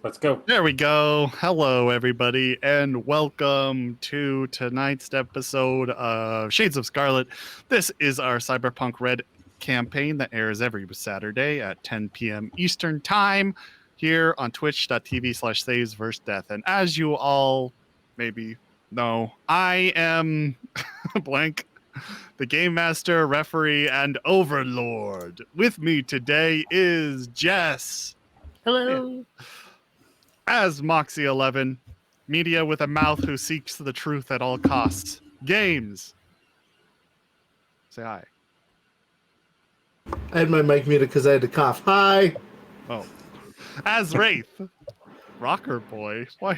Let's go. There we go. Hello, everybody, and welcome to tonight's episode of Shades of Scarlet. This is our Cyberpunk Red campaign that airs every Saturday at 10 p.m. Eastern Time here on twitch.tv/savesversedeath. And as you all maybe know, I am blank, the Game Master, Referee, and Overlord. With me today is Jess. Hello. As Moxie11, media with a mouth who seeks the truth at all costs. Games. Say hi. I had my mic muted because I had to cough. Hi. Oh. As Wraith. Rocker boy. Why?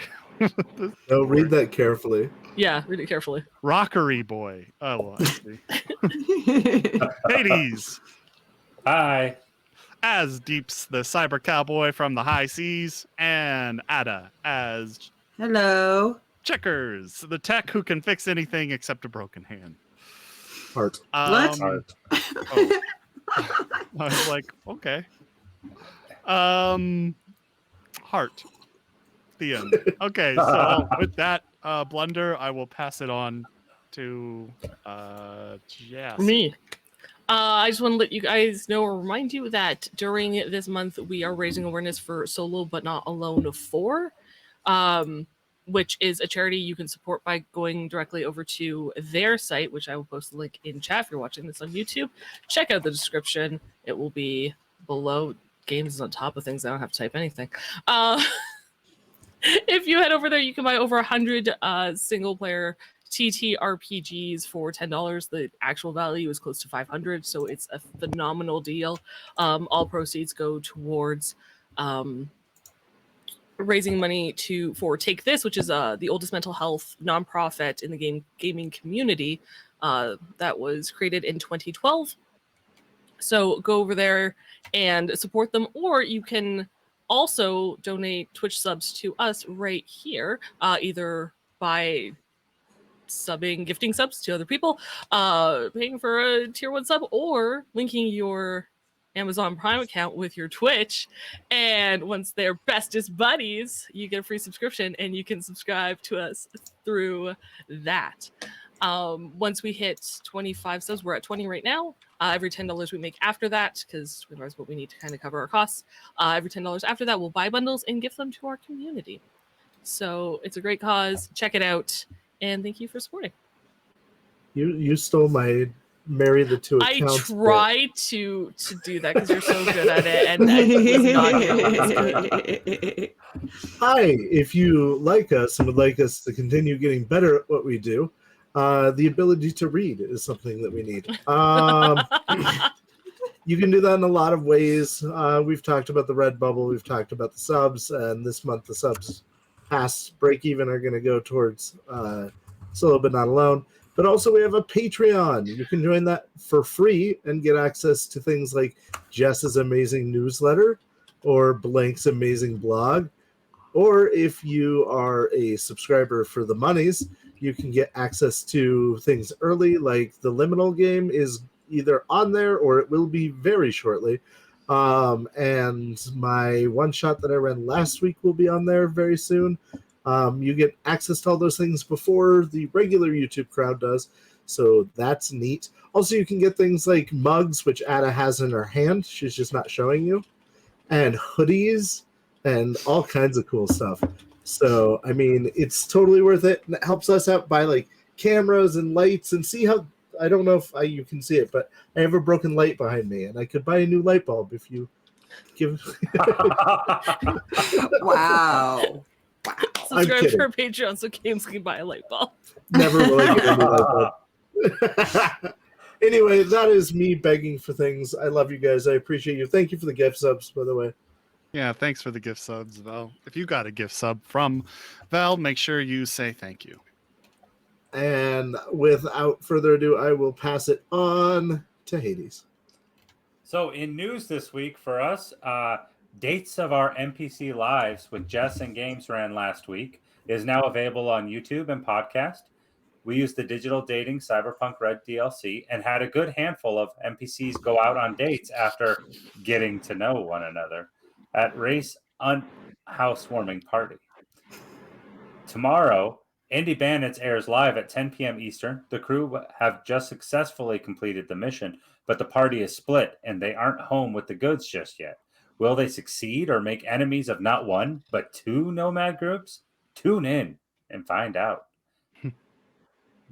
No, read that carefully. Yeah, read it carefully. Rockery boy. Oh, I see. Hades. Hi. As Deeps, the cyber cowboy from the high seas. And Ada as Hello. Checkers, the tech who can fix anything except a broken hand. Heart. What? Heart. Oh. I was like, okay. Heart. The end. Okay, so with that blunder, I will pass it on to Jess. Me. I just want to let you guys know or remind you that during this month we are raising awareness for Solo But Not Alone 4, which is a charity you can support by going directly over to their site, which I will post the link in chat if you're watching this on YouTube. Check out the description. It will be below. Games is on top of things. I don't have to type anything. If you head over there, you can buy over 100 single-player TTRPGs for $10. The actual value is close to $500, so it's a phenomenal deal. All proceeds go towards raising money for Take This, which is the oldest mental health nonprofit in the gaming community that was created in 2012. So go over there and support them, or you can also donate Twitch subs to us right here, either by gifting subs to other people, paying for a tier 1 sub, or linking your Amazon Prime account with your Twitch. And once they're bestest buddies, you get a free subscription and you can subscribe to us through that. Once we hit 25 subs, we're at 20 right now. Every $10 we make after that, because $20 is what we need to kind of cover our costs. Every $10 after that, we'll buy bundles and gift them to our community. So it's a great cause. Check it out. And thank you for supporting. You stole my marry the two accounts. I tried to do that because you're so good at it, and I was not. Hi, if you like us and would like us to continue getting better at what we do, the ability to read is something that we need. You can do that in a lot of ways. We've talked about the Red Bubble, we've talked about the subs, and this month the subs past break even are going to go towards Solo But Not Alone. But also we have a Patreon. You can join that for free and get access to things like Jess's amazing newsletter or Blank's amazing blog. Or if you are a subscriber for the monies, you can get access to things early, like the Liminal game is either on there or it will be very shortly. And my one shot that I ran last week will be on there very soon. You get access to all those things before the regular YouTube crowd does, so that's neat. Also, you can get things like mugs, which Ada has in her hand, she's just not showing you, and hoodies, and all kinds of cool stuff. So, I mean, it's totally worth it, and it helps us out by, like, cameras and lights, and see how, I don't know if you can see it, but I have a broken light behind me, and I could buy a new light bulb if you give... Wow. Subscribe to our Patreon so Games can buy a light bulb. Never will I get a new light bulb. Anyway, that is me begging for things. I love you guys. I appreciate you. Thank you for the gift subs, by the way. Yeah, thanks for the gift subs, Val. If you got a gift sub from Val, make sure you say thank you. And without further ado, I will pass it on to Hades. So in news this week for us, dates of our NPC lives with Jess and Games ran last week is now available on YouTube and podcast. We used the digital dating Cyberpunk Red DLC and had a good handful of NPCs go out on dates after getting to know one another. At race housewarming party. Tomorrow, Indie Bandits airs live at 10 p.m. Eastern. The crew have just successfully completed the mission, but the party is split and they aren't home with the goods just yet. Will they succeed or make enemies of not one, but two nomad groups? Tune in and find out.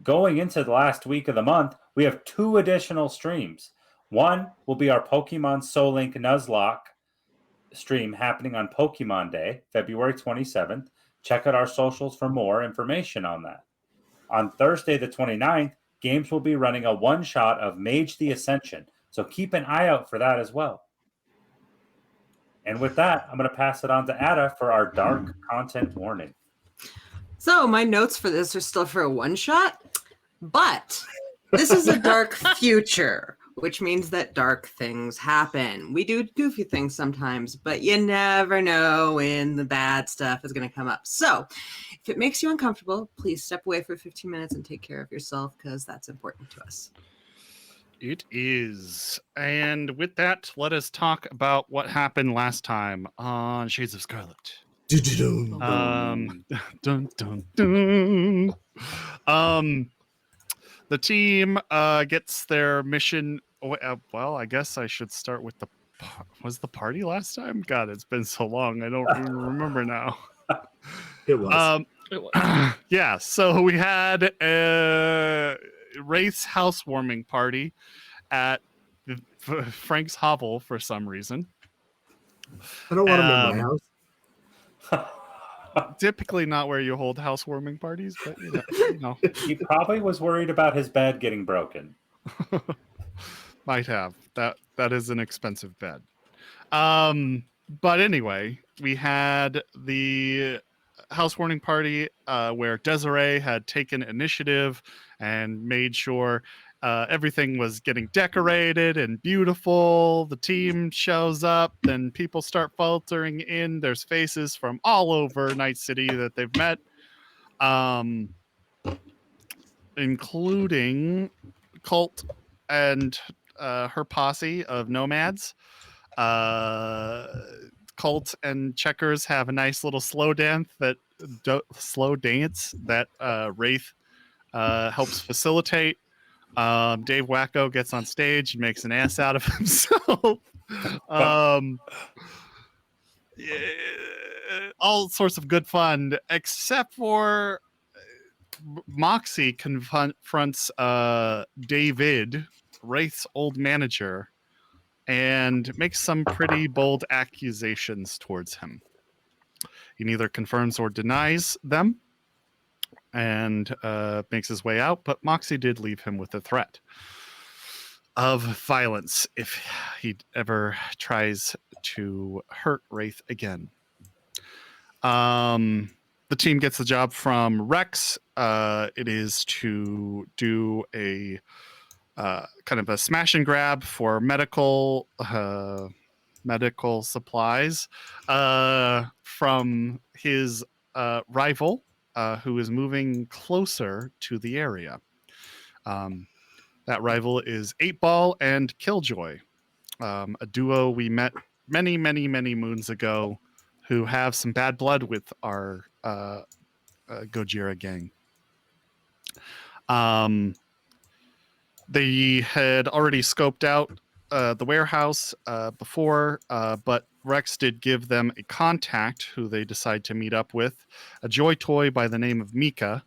Going into the last week of the month, we have 2 additional streams. One will be our Pokemon Soul Link Nuzlocke stream happening on Pokemon Day, February 27th. Check out our socials for more information on that. On Thursday, the 29th, Games will be running a one-shot of Mage the Ascension, so keep an eye out for that as well. And with that, I'm going to pass it on to Ada for our dark content warning. So my notes for this are still for a one-shot, but this is a dark future, which means that dark things happen. We do goofy things sometimes, but you never know when the bad stuff is going to come up. So if it makes you uncomfortable, please step away for 15 minutes and take care of yourself, because that's important to us. It is. And with that, let us talk about what happened last time on Shades of Scarlet. Dun, Dun, dun, dun. The team gets their mission. Well, I guess I should start with was the party last time? God, it's been so long. I don't even remember now. It was. It was. Yeah, so we had a Wraith's housewarming party at Frank's hovel for some reason. I don't want him in my house. Typically not where you hold housewarming parties, but you know. He probably was worried about his bed getting broken. Might have. That is an expensive bed. But anyway, we had the housewarming party where Desiree had taken initiative and made sure everything was getting decorated and beautiful. The team shows up, then people start filtering in. There's faces from all over Night City that they've met, including Colt and her posse of nomads. Colt and Checkers have a nice little slow dance that Wraith helps facilitate. Dave Wacko gets on stage and makes an ass out of himself. All sorts of good fun, except for Moxie confronts David, Wraith's old manager, and makes some pretty bold accusations towards him. He neither confirms or denies them, and makes his way out, but Moxie did leave him with a threat of violence if he ever tries to hurt Wraith again. The team gets the job from Rex. It is to do a kind of a smash and grab for medical supplies from his rival, who is moving closer to the area. That rival is 8-Ball and Killjoy, a duo we met many, many, many moons ago, who have some bad blood with our Gojira gang. They had already scoped out the warehouse before, but Rex did give them a contact who they decide to meet up with, a joy toy by the name of Mika.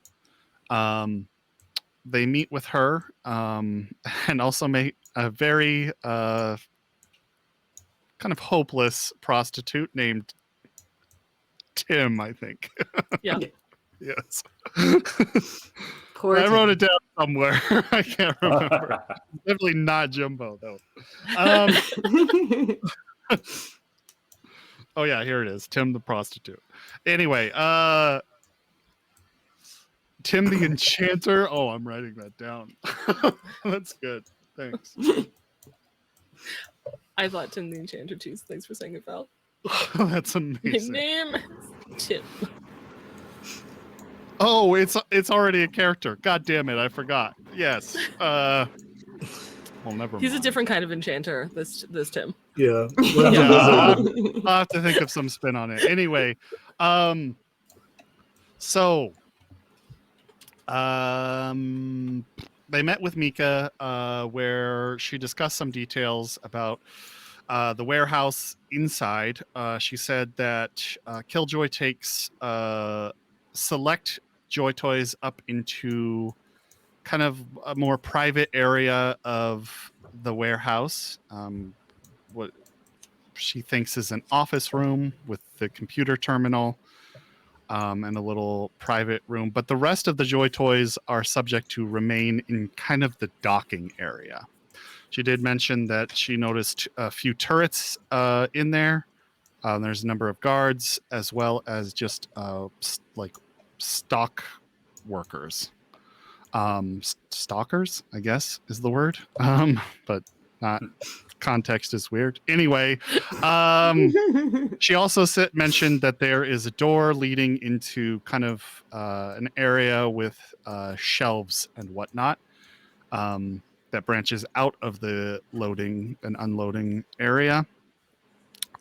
They meet with her and also meet a very kind of hopeless prostitute named Tim, I think. Yeah. Yes. Poor I wrote Tim. it down somewhere. I can't remember. Definitely not Jumbo, though. Oh, yeah, here it is. Tim the prostitute. Anyway, Tim the Enchanter. Oh, I'm writing that down. That's good. Thanks. I thought Tim the Enchanter too. So thanks for saying it, Val. That's My amazing. name is Tim. Oh, it's already a character. God damn it, I forgot. Yes. Well, never He's a mind. different kind of enchanter. This Tim. Yeah. Yeah. I'll have to think of some spin on it. Anyway, so they met with Mika, where she discussed some details about the warehouse inside. She said that Killjoy takes select Joy Toys up into kind of a more private area of the warehouse. What she thinks is an office room with the computer terminal, and a little private room. But the rest of the Joy Toys are subject to remain in kind of the docking area. She did mention that she noticed a few turrets in there. There's a number of guards as well as just like stock workers. Stalkers, I guess, is the word. But not context is weird. Anyway, she also mentioned that there is a door leading into kind of an area with shelves and whatnot, that branches out of the loading and unloading area.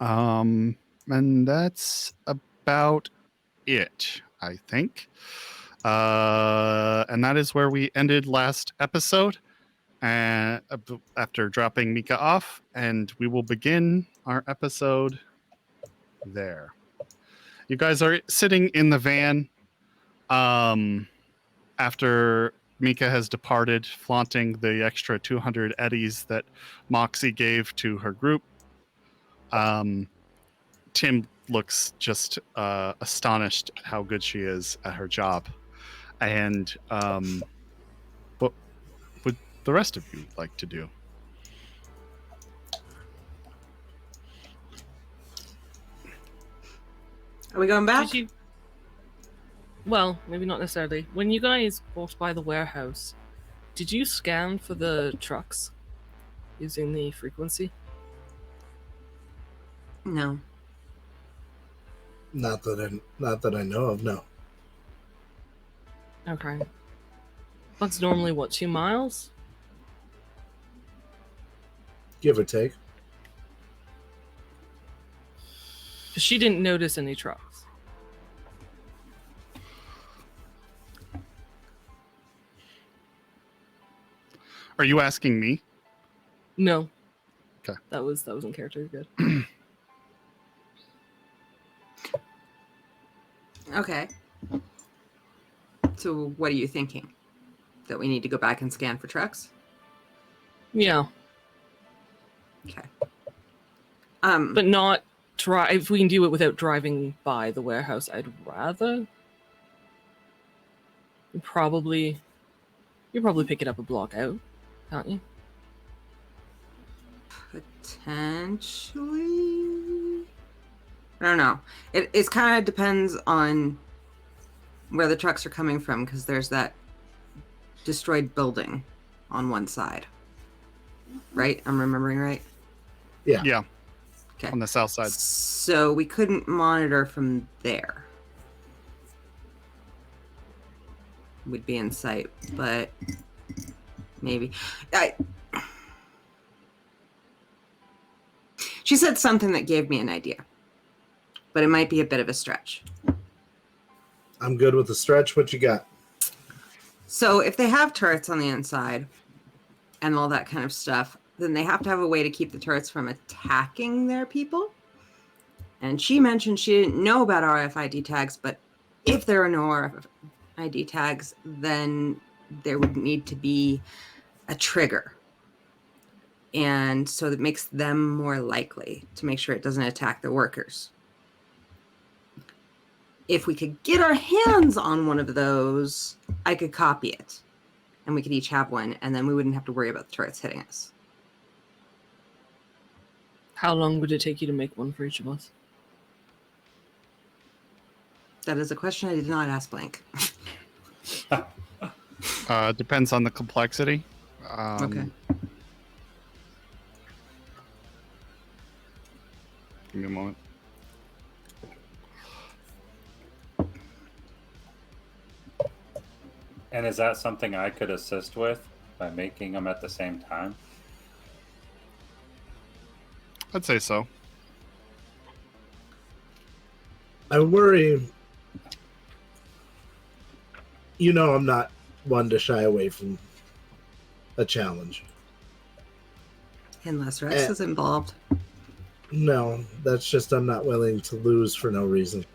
And that's about it, I think. And that is where we ended last episode. And after dropping Mika off, and we will begin our episode there. You guys are sitting in the van after Mika has departed, flaunting the extra 200 eddies that Moxie gave to her group. Tim looks just astonished at how good she is at her job. And what would the rest of you like to do? Are we going back? Did you... Well, maybe not necessarily. When you guys walked by the warehouse, did you scan for the trucks using the frequency? No. Not that I know of. No. Okay. That's normally what, 2 miles? Give or take. She didn't notice any trucks. Are you asking me? No. Okay. That was in character. Good. Okay. So what are you thinking? That we need to go back and scan for trucks? Yeah, Okay. but not drive. If we can do it without driving by the warehouse, I'd rather. You probably pick it up a block out, can't you? Potentially. I don't know. It kind of depends on where the trucks are coming from, because there's that destroyed building on one side. Right? I'm remembering right? Yeah. Yeah. Okay. On the south side. So we couldn't monitor from there. We'd be in sight, but maybe. She said something that gave me an idea, but it might be a bit of a stretch. I'm good with the stretch. What you got? So if they have turrets on the inside and all that kind of stuff, then they have to have a way to keep the turrets from attacking their people. And she mentioned she didn't know about RFID tags, but if there are no RFID tags, then there would need to be a trigger. And so that makes them more likely to make sure it doesn't attack the workers. If we could get our hands on one of those, I could copy it. And we could each have one, and then we wouldn't have to worry about the turrets hitting us. How long would it take you to make one for each of us? That is a question I did not ask Blank. Depends on the complexity. Okay. Give me a moment. And is that something I could assist with by making them at the same time? I'd say so. I worry. I'm not one to shy away from a challenge. Unless Rex is involved. No, that's just I'm not willing to lose for no reason.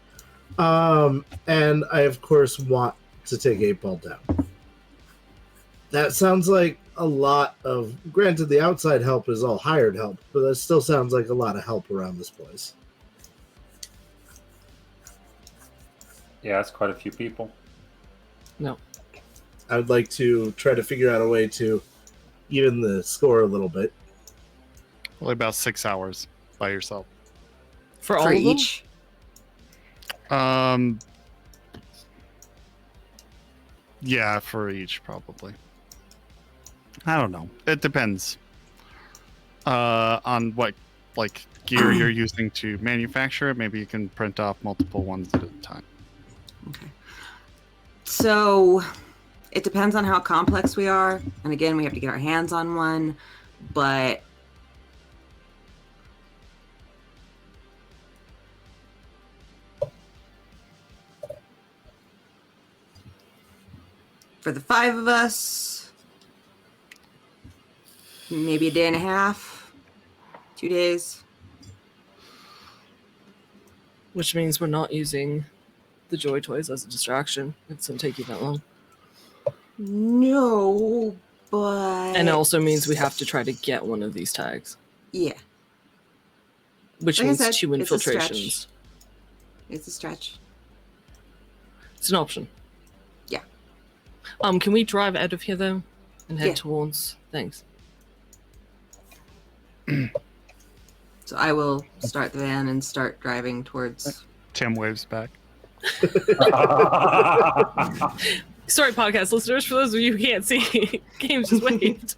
And I, of course, want to take 8-Ball down. That sounds like a lot of... Granted, the outside help is all hired help, but that still sounds like a lot of help around this place. Yeah, that's quite a few people. No. I would like to try to figure out a way to even the score a little bit. Only about 6 hours by yourself. For all For of them? each? Yeah, for each probably. I don't know. It depends on what gear you're using to manufacture it. Maybe you can print off multiple ones at a time. Okay. So it depends on how complex we are. And again, we have to get our hands on one. But for the 5 of us, maybe a day and a half, 2 days. Which means we're not using the Joy Toys as a distraction. It's going to take you that long. No, but... And it also means we have to try to get one of these tags. Yeah, Which Like I means said, 2 it's a stretch. infiltrations. it's a stretch. It's an option. Yeah. Can we drive out of here though and head Yeah. towards things? So I will start the van and start driving towards... Tim waves back. Sorry, podcast listeners. For those of you who can't see, Games just waved.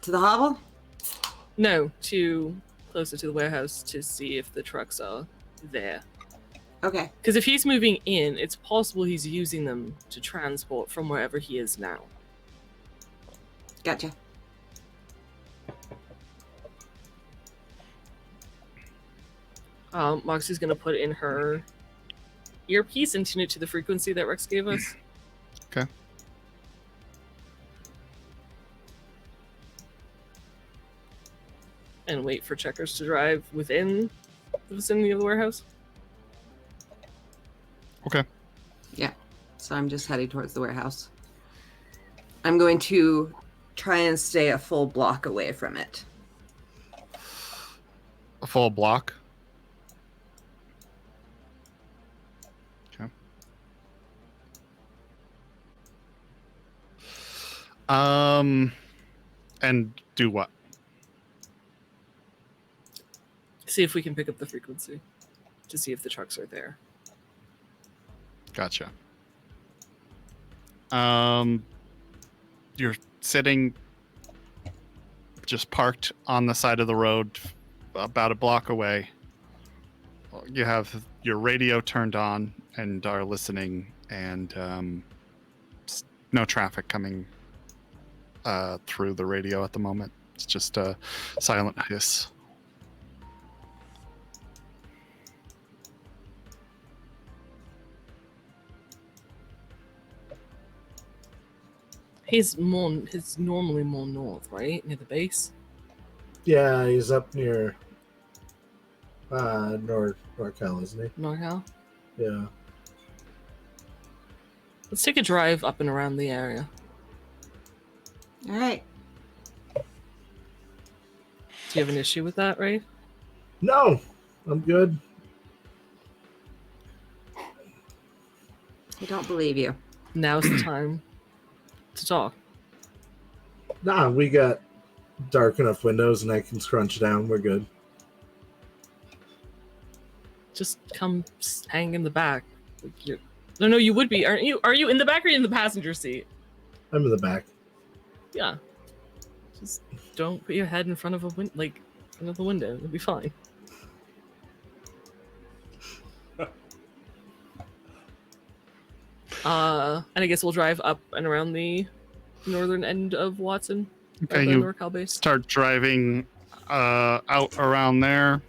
To the hovel? No, to closer to the warehouse to see if the trucks are there. Okay. Because if he's moving in, it's possible he's using them to transport from wherever he is now. Gotcha. Moxie's gonna put in her earpiece and tune it to the frequency that Rex gave us. Okay. And wait for checkers to drive within the vicinity of the warehouse. Okay. Yeah. So I'm just heading towards the warehouse. I'm going to try and stay a full block away from it. A full block. Okay. And do what? See if we can pick up the frequency to see if the trucks are there. Gotcha. You're sitting just parked on the side of the road about a block away. You have your radio turned on and are listening, and no traffic coming through the radio at the moment. It's just a silent hiss. He's normally more north, right? Near the base? Yeah, he's up near NorCal, isn't he? NorCal? Yeah. Let's take a drive up and around the area. All right. Do you have an issue with that, Ray? No, I'm good. I don't believe you. Now's the time to talk. Nah, we got dark enough windows and I can scrunch down. We're good. Just come hang in the back. No, you would be, aren't you? Are you in the back or in the passenger seat? I'm in the back. Yeah. Just don't put your head in front of the window. It'll be fine. And I guess we'll drive up and around the northern end of Watson. Okay, the you NorCal base. start driving out around there.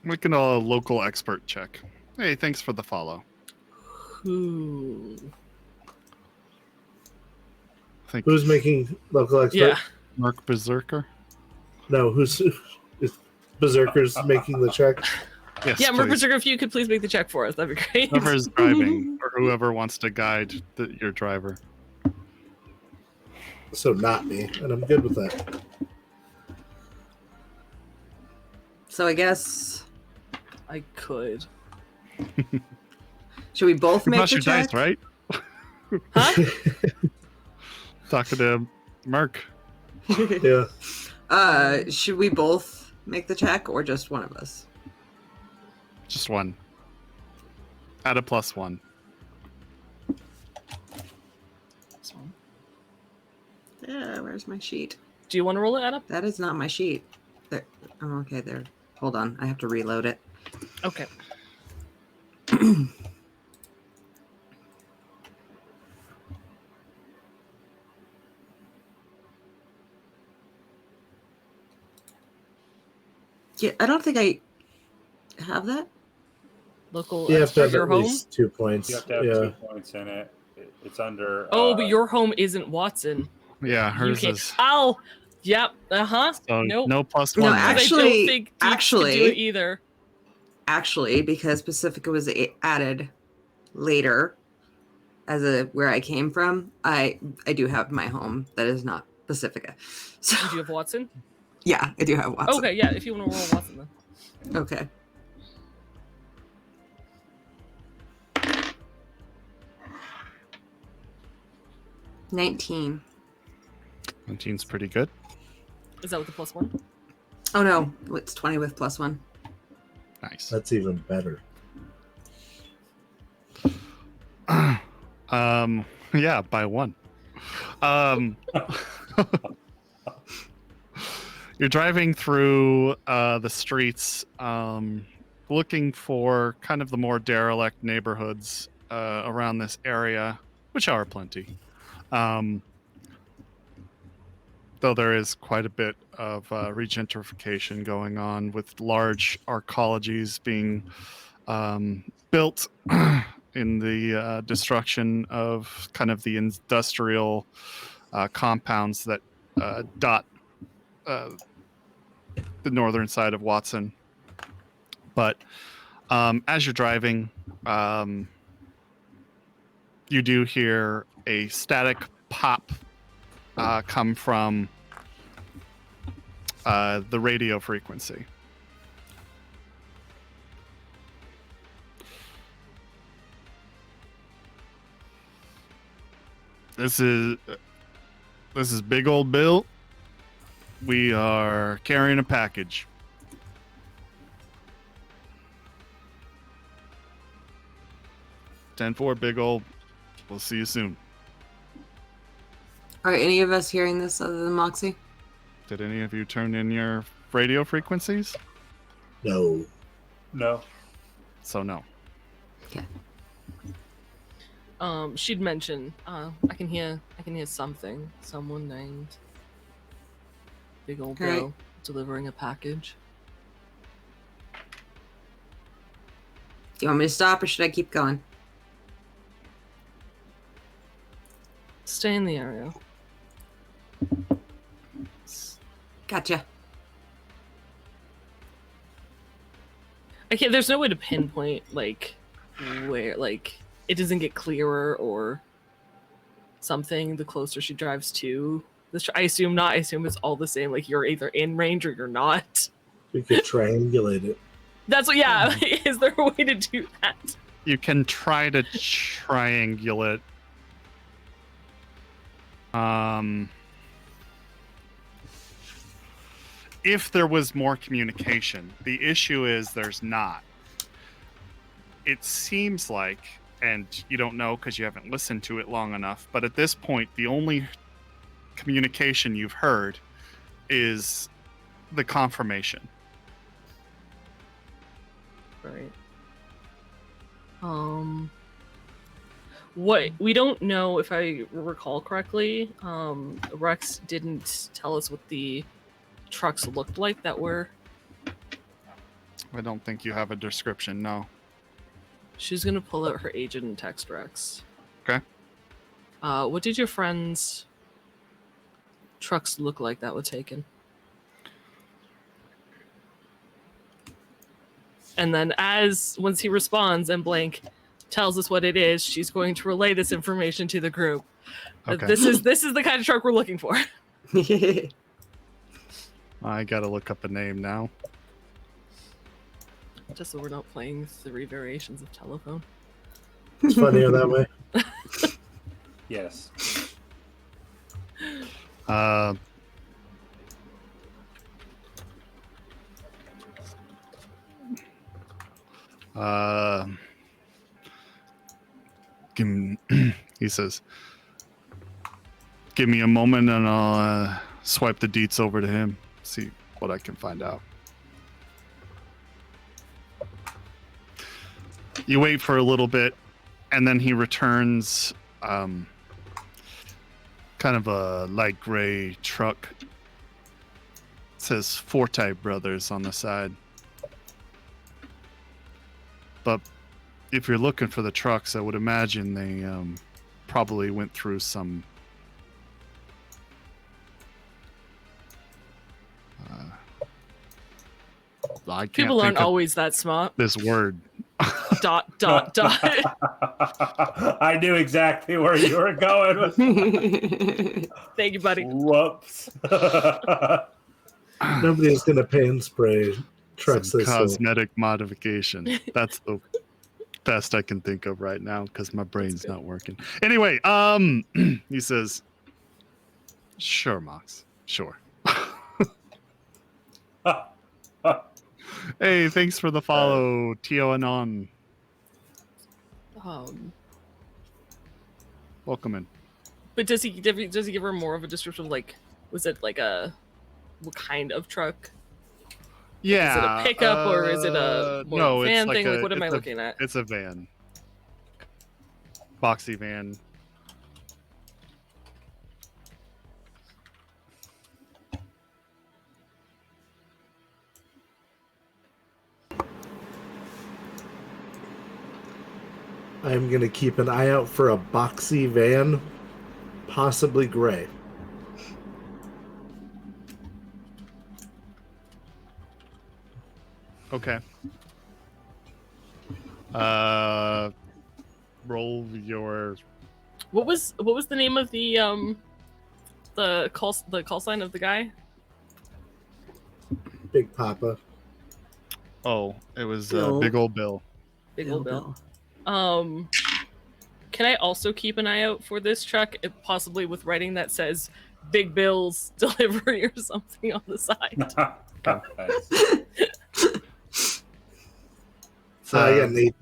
We can all local expert check. Hey, thanks for the follow. Ooh. I think Who's making local expert? Yeah. Mark Berserker. No, who's is Berserker's making the check? Yes, Yeah, please. Berserker, if you could please make the check for us, that'd be great. Whoever is driving, or whoever wants to guide your driver. So not me, and I'm good with that. So I guess I could. should we both You make plus the your check? dice, right? Huh? Talking to Mark. Yeah. Should we both make the check or just one of us? Just one. Add a +1. Yeah, where's my sheet? Do you want to roll it, Adam? That is not my sheet. There. Oh, okay, there. Hold on. I have to reload it. Okay. Yeah, I don't think I have that. Local You have to expert, have your at home? least 2 points. You have to have Yeah. 2 points in it. It's under. Oh, but your home isn't Watson. Yeah, You hers can't. is. Oh, yep. Uh-huh. So Nope. no +1. No, there. I don't Actually- think Deeks could do it either. Actually, because Pacifica was added later as a where I came from, I do have my home that is not Pacifica. So Do you have Watson? yeah, I do have Watson. Okay, yeah, if you want to roll Watson then. Okay. $19. 19's pretty good. Is that with the +1? Oh no, it's 20 with +1. Nice. That's even better. Yeah, by 1. You're driving through the streets, looking for kind of the more derelict neighborhoods around this area, which are plenty. Though there is quite a bit of regentrification going on with large arcologies being built in the destruction of kind of the industrial compounds that dot the northern side of Watson. But as you're driving, you do hear a static pop come from the radio frequency. This is Big Old Bill. We are carrying a package. 10-4, Big Old. We'll see you soon. Are any of us hearing this other than Moxie? Did any of you turn in your radio frequencies? No. No. So no. She'd mention, I can hear something. Someone named Big Old Alright. Bill delivering a package. Do you want me to stop or should I keep going? Stay in the area. Gotcha. I can't. There's no way to pinpoint like where, like it doesn't get clearer or something the closer she drives to. I assume not. I assume it's all the same. Like you're either in range or you're not. We could triangulate it. That's what. Yeah. Is there a way to do that? You can try to triangulate. If there was more communication, the issue is there's not. It seems like, and you don't know because you haven't listened to it long enough, but at this point, the only communication you've heard is the confirmation. Right. What we don't know, if I recall correctly, Rex didn't tell us what the trucks looked like that were. I don't think you have a description, no. She's gonna pull out her agent and text Rex. Okay. What did your friend's trucks look like that were taken? And then once he responds and Blank tells us what it is, she's going to relay this information to the group. Okay. This is the kind of truck we're looking for. I gotta look up a name now. Just so we're not playing 3 variations of telephone. It's funnier that way. Yes. He says, give me a moment and I'll swipe the deets over to him, see what I can find out. You wait for a little bit, and then he returns kind of a light gray truck. It says Forte Brothers on the side. But if you're looking for the trucks, I would imagine they probably went through some I can't People aren't think of always that smart. this word. ... I knew exactly where you were going with Thank you, buddy. Whoops. Nobody's gonna paint spray trucks Some this soon. cosmetic modification. That's the best I can think of right now because my brain's not working. Anyway, he says, "Sure, Mox. Sure." Hey, thanks for the follow, Tio Anon. Welcome in. But does he give her more of a description of, like, was it like what kind of truck? Yeah. Is it a pickup or is it a no, van it's thing? like Like, what am I it's looking at? It's a van. Boxy van. I'm gonna keep an eye out for a boxy van, possibly gray. Okay. Roll your. What was the name of the call sign of the guy? Big Papa. Oh, it was Bill. Big Old Bill. Big old Bill. Can I also keep an eye out for this truck, if possibly with writing that says Big Bill's Delivery or something on the side? It's Yeah, Nate.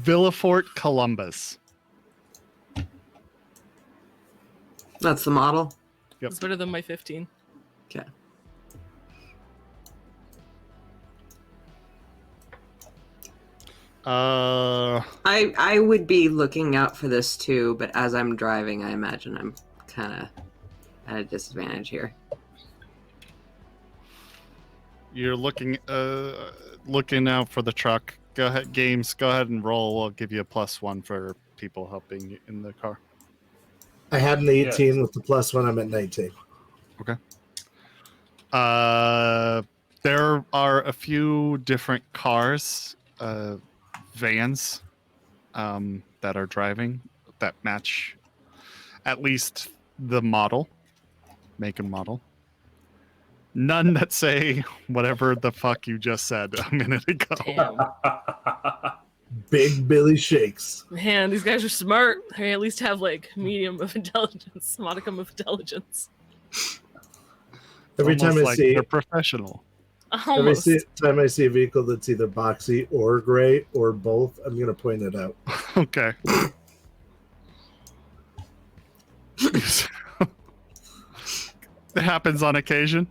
Villafort, Columbus. That's the model. Yep. It's better than my 15. Okay. I would be looking out for this too, but as I'm driving, I imagine I'm kind of at a disadvantage here. You're looking out for the truck. Go ahead, games. Go ahead and roll. I'll give you a +1 for people helping you in the car. I had an 18 with the +1. I'm at 19. Okay. There are a few different cars, vans, that are driving that match at least the model, make and model. None that say whatever the fuck you just said a minute ago. Damn. Big Billy Shakes. Man, these guys are smart. They at least have like medium of intelligence, modicum of intelligence. Every time Almost I like see they're professional. Almost. time I see a vehicle that's either boxy or gray or both, I'm gonna point it out. Okay. It happens on occasion.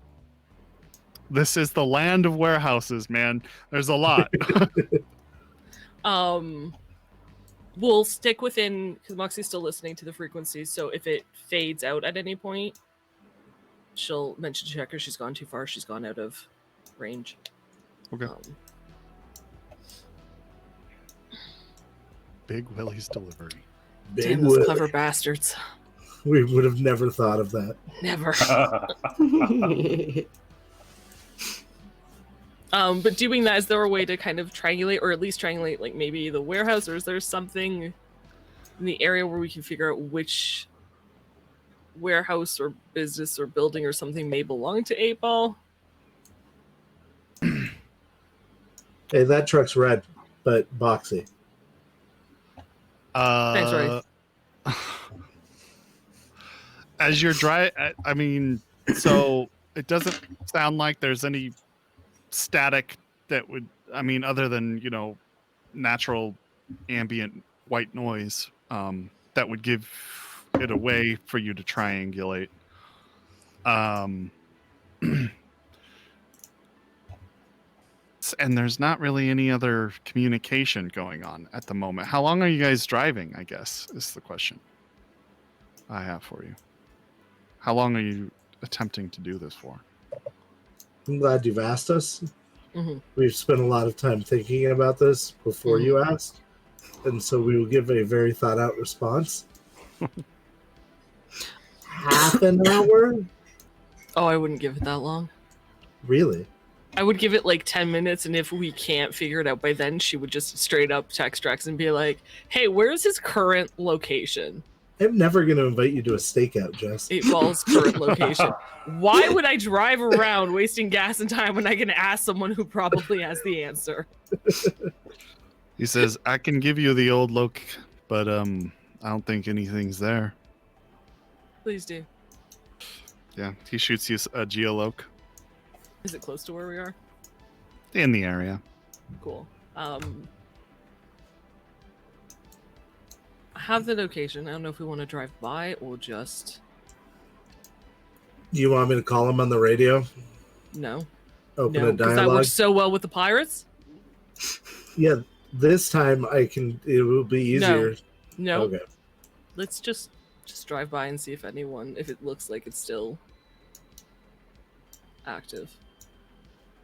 This is the land of warehouses, man. There's a lot. we'll stick within, because Moxie's still listening to the frequencies, so if it fades out at any point, she'll mention to Checker she's gone too far, she's gone out of range. Okay. Big Willie's delivery. Big Damn those Willie. clever bastards. We would have never thought of that. Never. But doing that, is there a way to kind of triangulate, or at least triangulate, like maybe the warehouse, or is there something in the area where we can figure out which warehouse or business or building or something may belong to 8-Ball? Hey, that truck's red, but boxy. Thanks, Roy. As you're I mean, so it doesn't sound like there's any static that would, I mean, other than, you know, natural ambient white noise, that would give it a way for you to triangulate. And there's not really any other communication going on at the moment. How long are you guys driving, I guess, is the question I have for you. How long are you attempting to do this for? I'm glad you've asked us. Mm-hmm. We've spent a lot of time thinking about this before you asked, and so we will give a very thought out response. Half an hour? Oh, I wouldn't give it that long. Really? I would give it like 10 minutes, and if we can't figure it out by then, she would just straight up text Rex and be like, hey, where's his current location? I'm never going to invite you to a stakeout, Jess. 8-Ball's current location. Why would I drive around wasting gas and time when I can ask someone who probably has the answer? He says, I can give you the old loc, but I don't think anything's there. Please do. Yeah, he shoots you a geoloc. Is it close to where we are? In the area. Cool. I have the location. I don't know if we want to drive by or just... Do you want me to call him on the radio? No. Open No, a because that dialogue? works so well with the pirates. Yeah, this time it will be easier. No. Okay. Let's just drive by and see if it looks like it's still active.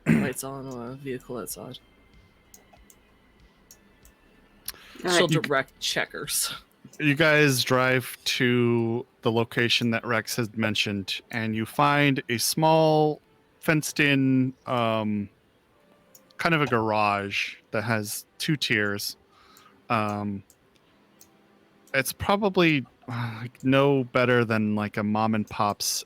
Lights on or a vehicle outside. She'll direct checkers. You guys drive to the location that Rex has mentioned, and you find a small fenced-in kind of a garage that has 2 tiers. It's probably no better than like a mom and pop's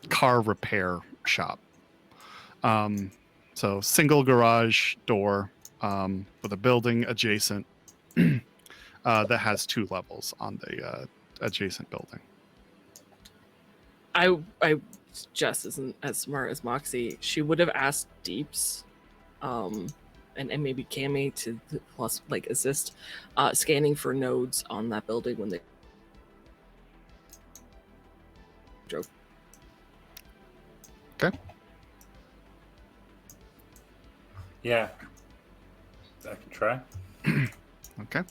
car repair shop. So single garage door with a building adjacent that has 2 levels on the adjacent building. Jess isn't as smart as Moxie. She would have asked Deeps, and maybe Cammy to plus like assist scanning for nodes on that building when they drove. Okay. Yeah. I can try. Okay.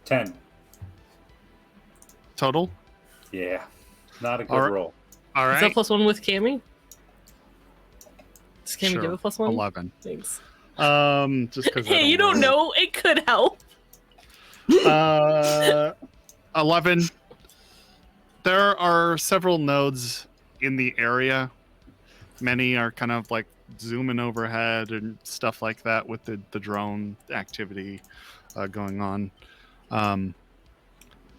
$10. Total? Yeah. Not a good All right. roll. All Is that right. +1 with Cammy? Does Cammy Sure. give a +1? 11. Thanks. Just because Hey, you don't know. It could help. 11. There are several nodes in the area. Many are kind of like zooming overhead and stuff like that with the drone activity going on.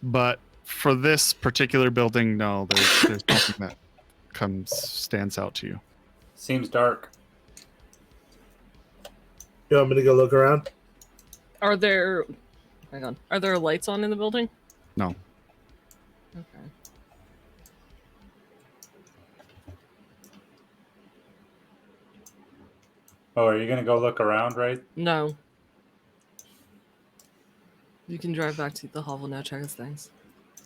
But for this particular building, no, there's nothing that stands out to you. Seems dark. You want me to go look around? Are there lights on in the building? No. Okay. Oh, are you going to go look around, right? No. You can drive back to the hovel now, check his things.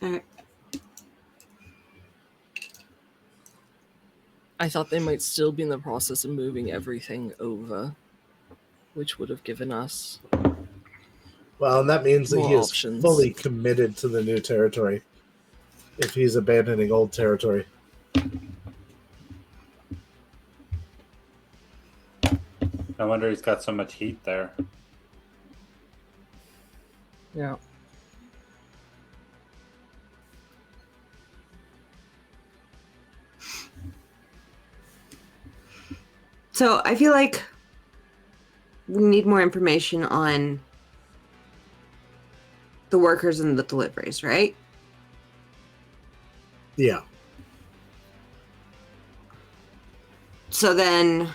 All right. I thought they might still be in the process of moving everything over, which would have given us Well, and that means that more he is options. fully committed to the new territory if he's abandoning old territory. No wonder he's got so much heat there. Yeah. So I feel like we need more information on the workers and the deliveries, right? Yeah. So then,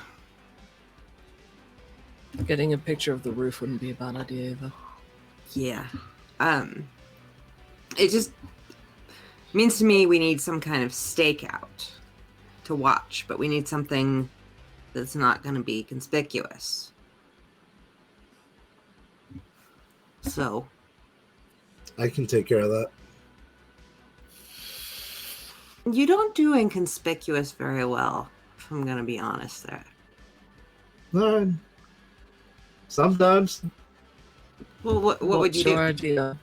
Getting a picture of the roof wouldn't be a bad idea either. yeah. It just means to me we need some kind of stakeout to watch, but we need something that's not going to be conspicuous. So, I can take care of that. you don't do inconspicuous very well, if I'm going to be honest there. Sometimes. Well, what would you What's your do? idea?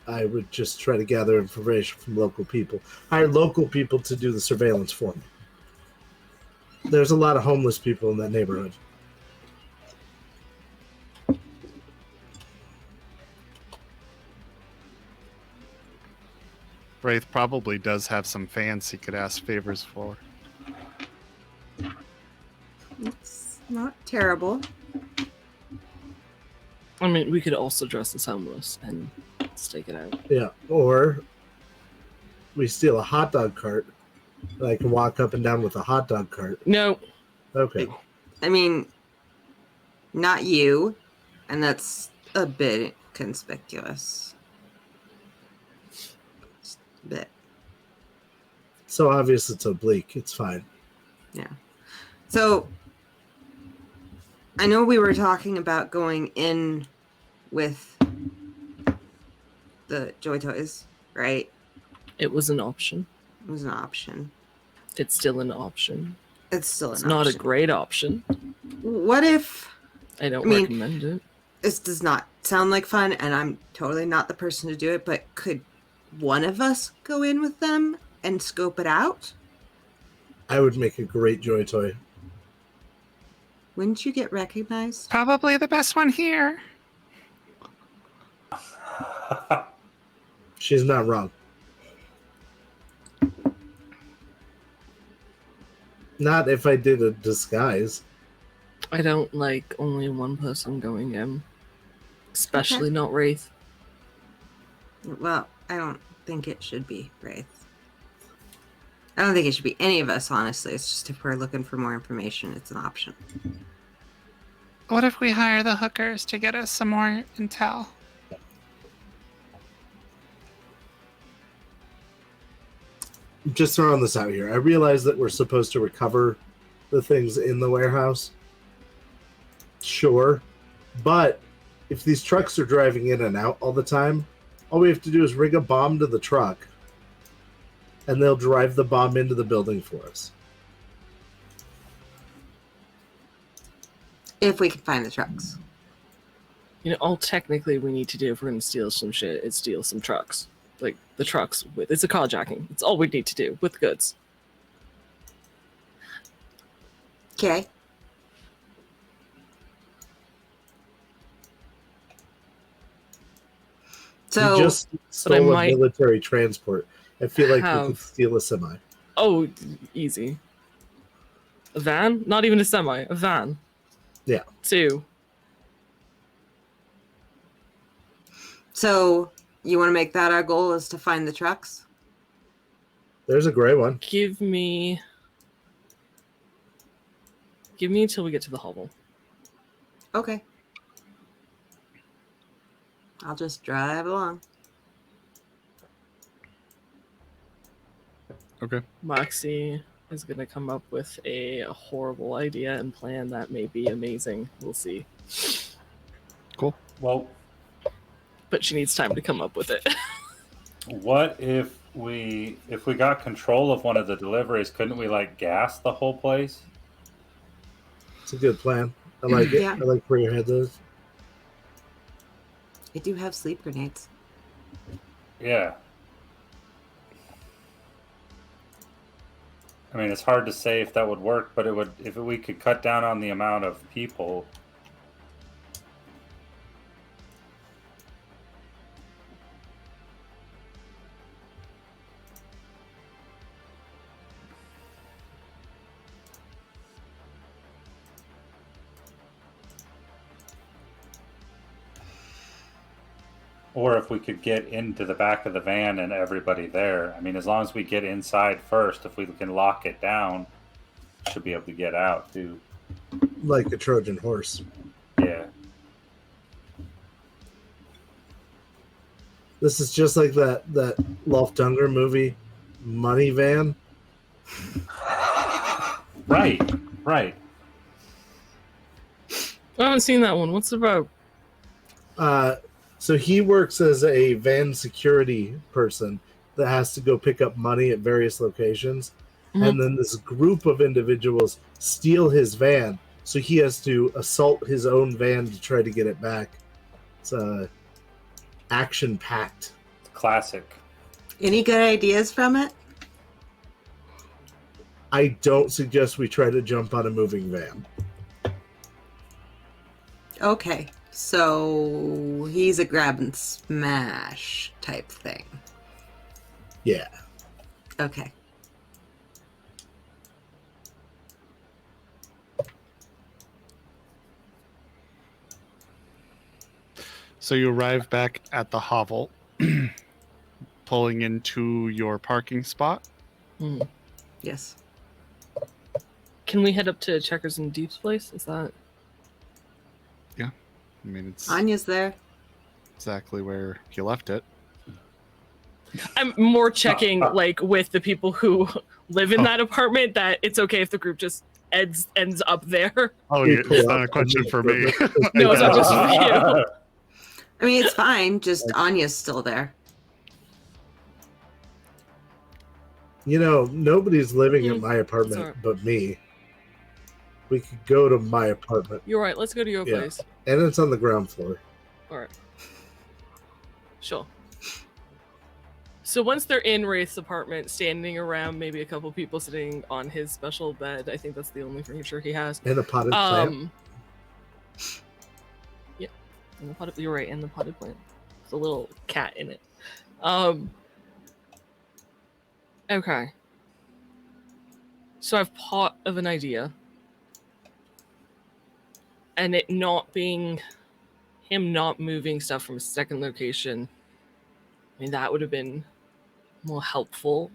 I would just try to gather information from local people. Hire local people to do the surveillance for me. There's a lot of homeless people in that neighborhood. Wraith probably does have some fans he could ask favors for. It's not terrible. I mean, we could also dress as homeless and stake it out. Yeah. Or we steal a hot dog cart. I can walk up and down with a hot dog cart. No. Okay. I mean, not you, and that's a bit conspicuous. Just a bit. So obvious it's oblique. It's fine. Yeah. So, I know we were talking about going in with the Joy Toys, right? It was an option. It was an option. It's still an option. It's still It's an not a option. great option. What if I don't I mean- recommend it. this does not sound like fun, and I'm totally not the person to do it, but could one of us go in with them and scope it out? I would make a great Joy Toy. Wouldn't you get recognized? Probably the best one here. She's not wrong. Not if I did a disguise. I don't like only one person going in. Especially not Wraith. Well, I don't think it should be Wraith. I don't think it should be any of us, honestly. It's just if we're looking for more information, it's an option. What if we hire the hookers to get us some more intel? Just throwing this out here. I realize that we're supposed to recover the things in the warehouse. Sure. But if these trucks are driving in and out all the time, all we have to do is rig a bomb to the truck, and they'll drive the bomb into the building for us. If we can find the trucks. You know, all technically we need to do if we're going to steal some shit is steal some trucks. Like, the trucks with... It's a carjacking. It's all we need to do with goods. Okay. So, We just stole a might military transport. I feel like we could have- steal a semi. Oh, easy. A van? Not even a semi. A van. Yeah. 2. so you want to make that our goal, is to find the trucks? There's a gray one. Give me until we get to the hovel. Okay. I'll just drive along. Okay. Moxie is going to come up with a horrible idea and plan that may be amazing. We'll see. Well, But she needs time to come up with it. what if if we got control of one of the deliveries, couldn't we like gas the whole place? It's a good plan. I like it. Yeah. I like where your head is. I do have sleep grenades. Yeah. I mean, it's hard to say if that would work, but it would if we could cut down on the amount of people. Or if we could get into the back of the van and everybody there. I mean, as long as we get inside first, if we can lock it down, should be able to get out too. Like a Trojan horse. Yeah. This is just like that Loftunger movie, Money Van. Right. I haven't seen that one. What's it about? So he works as a van security person that has to go pick up money at various locations. Mhm. And then this group of individuals steal his van. So he has to assault his own van to try to get it back. It's action-packed. Classic. Any good ideas from it? I don't suggest we try to jump on a moving van. Okay, so he's a grab and smash type thing. Yeah. Okay. So you arrive back at the hovel, pulling into your parking spot. Hmm. Yes. Can we head up to Checkers and Deep's place? Is that? I mean, it's Anya's there. exactly where you left it. I'm more checking like with the people who live in that apartment that it's okay if the group just ends up there. Oh, You yeah, pull it's out not a question for me. No, it's not just for you. I mean, it's fine. Just Anya's still there. You know, nobody's living at Mm, my apartment sorry. but me. We could go to my apartment. You're right. Let's go to your Yeah. place. And it's on the ground floor. All right. Sure. So once they're in Wraith's apartment, standing around, maybe a couple people sitting on his special bed. I think that's the only furniture he has. And a potted plant. Yeah, and the potted. You're right, and the potted plant. There's a little cat in it. Okay. So I've part of an idea, and it not being him not moving stuff from a second location. I mean, that would have been more helpful,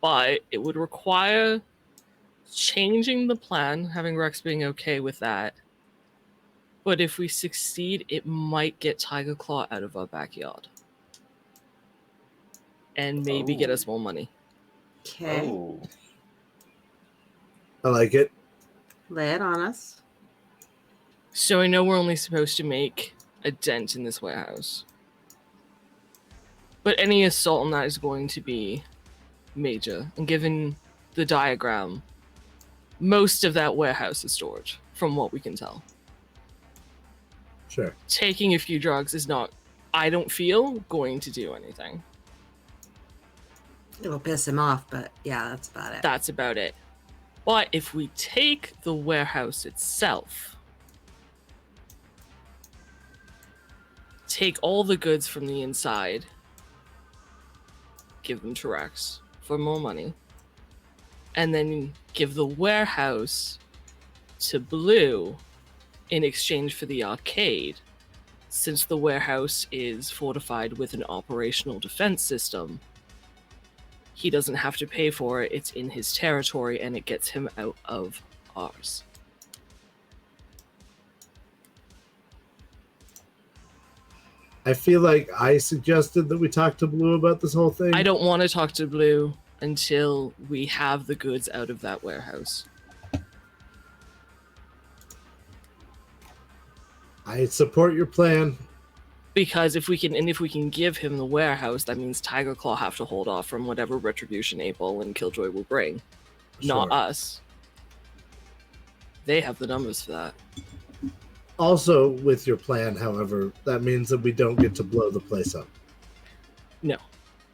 but it would require changing the plan, having Rex being okay with that. But if we succeed, it might get Tiger Claw out of our backyard. And maybe get us more money. Okay. Oh. I like it. Lay it on us. So I know we're only supposed to make a dent in this warehouse. But any assault on that is going to be major. And given the diagram, most of that warehouse is storage, from what we can tell. Sure. Taking a few drugs is not, I don't feel, going to do anything. It'll piss him off, but yeah, that's about it. That's about it. But if we take the warehouse itself, take all the goods from the inside, give them to Rex for more money, and then give the warehouse to Blue in exchange for the arcade, since the warehouse is fortified with an operational defense system. He doesn't have to pay for it, it's in his territory, and it gets him out of ours. I feel like I suggested that we talk to Blue about this whole thing. I don't want to talk to Blue until we have the goods out of that warehouse. I support your plan. Because if we can give him the warehouse, that means Tiger Claw have to hold off from whatever retribution Abel and Killjoy will bring, not Sure. us. They have the numbers for that. Also, with your plan, however, that means that we don't get to blow the place up. No.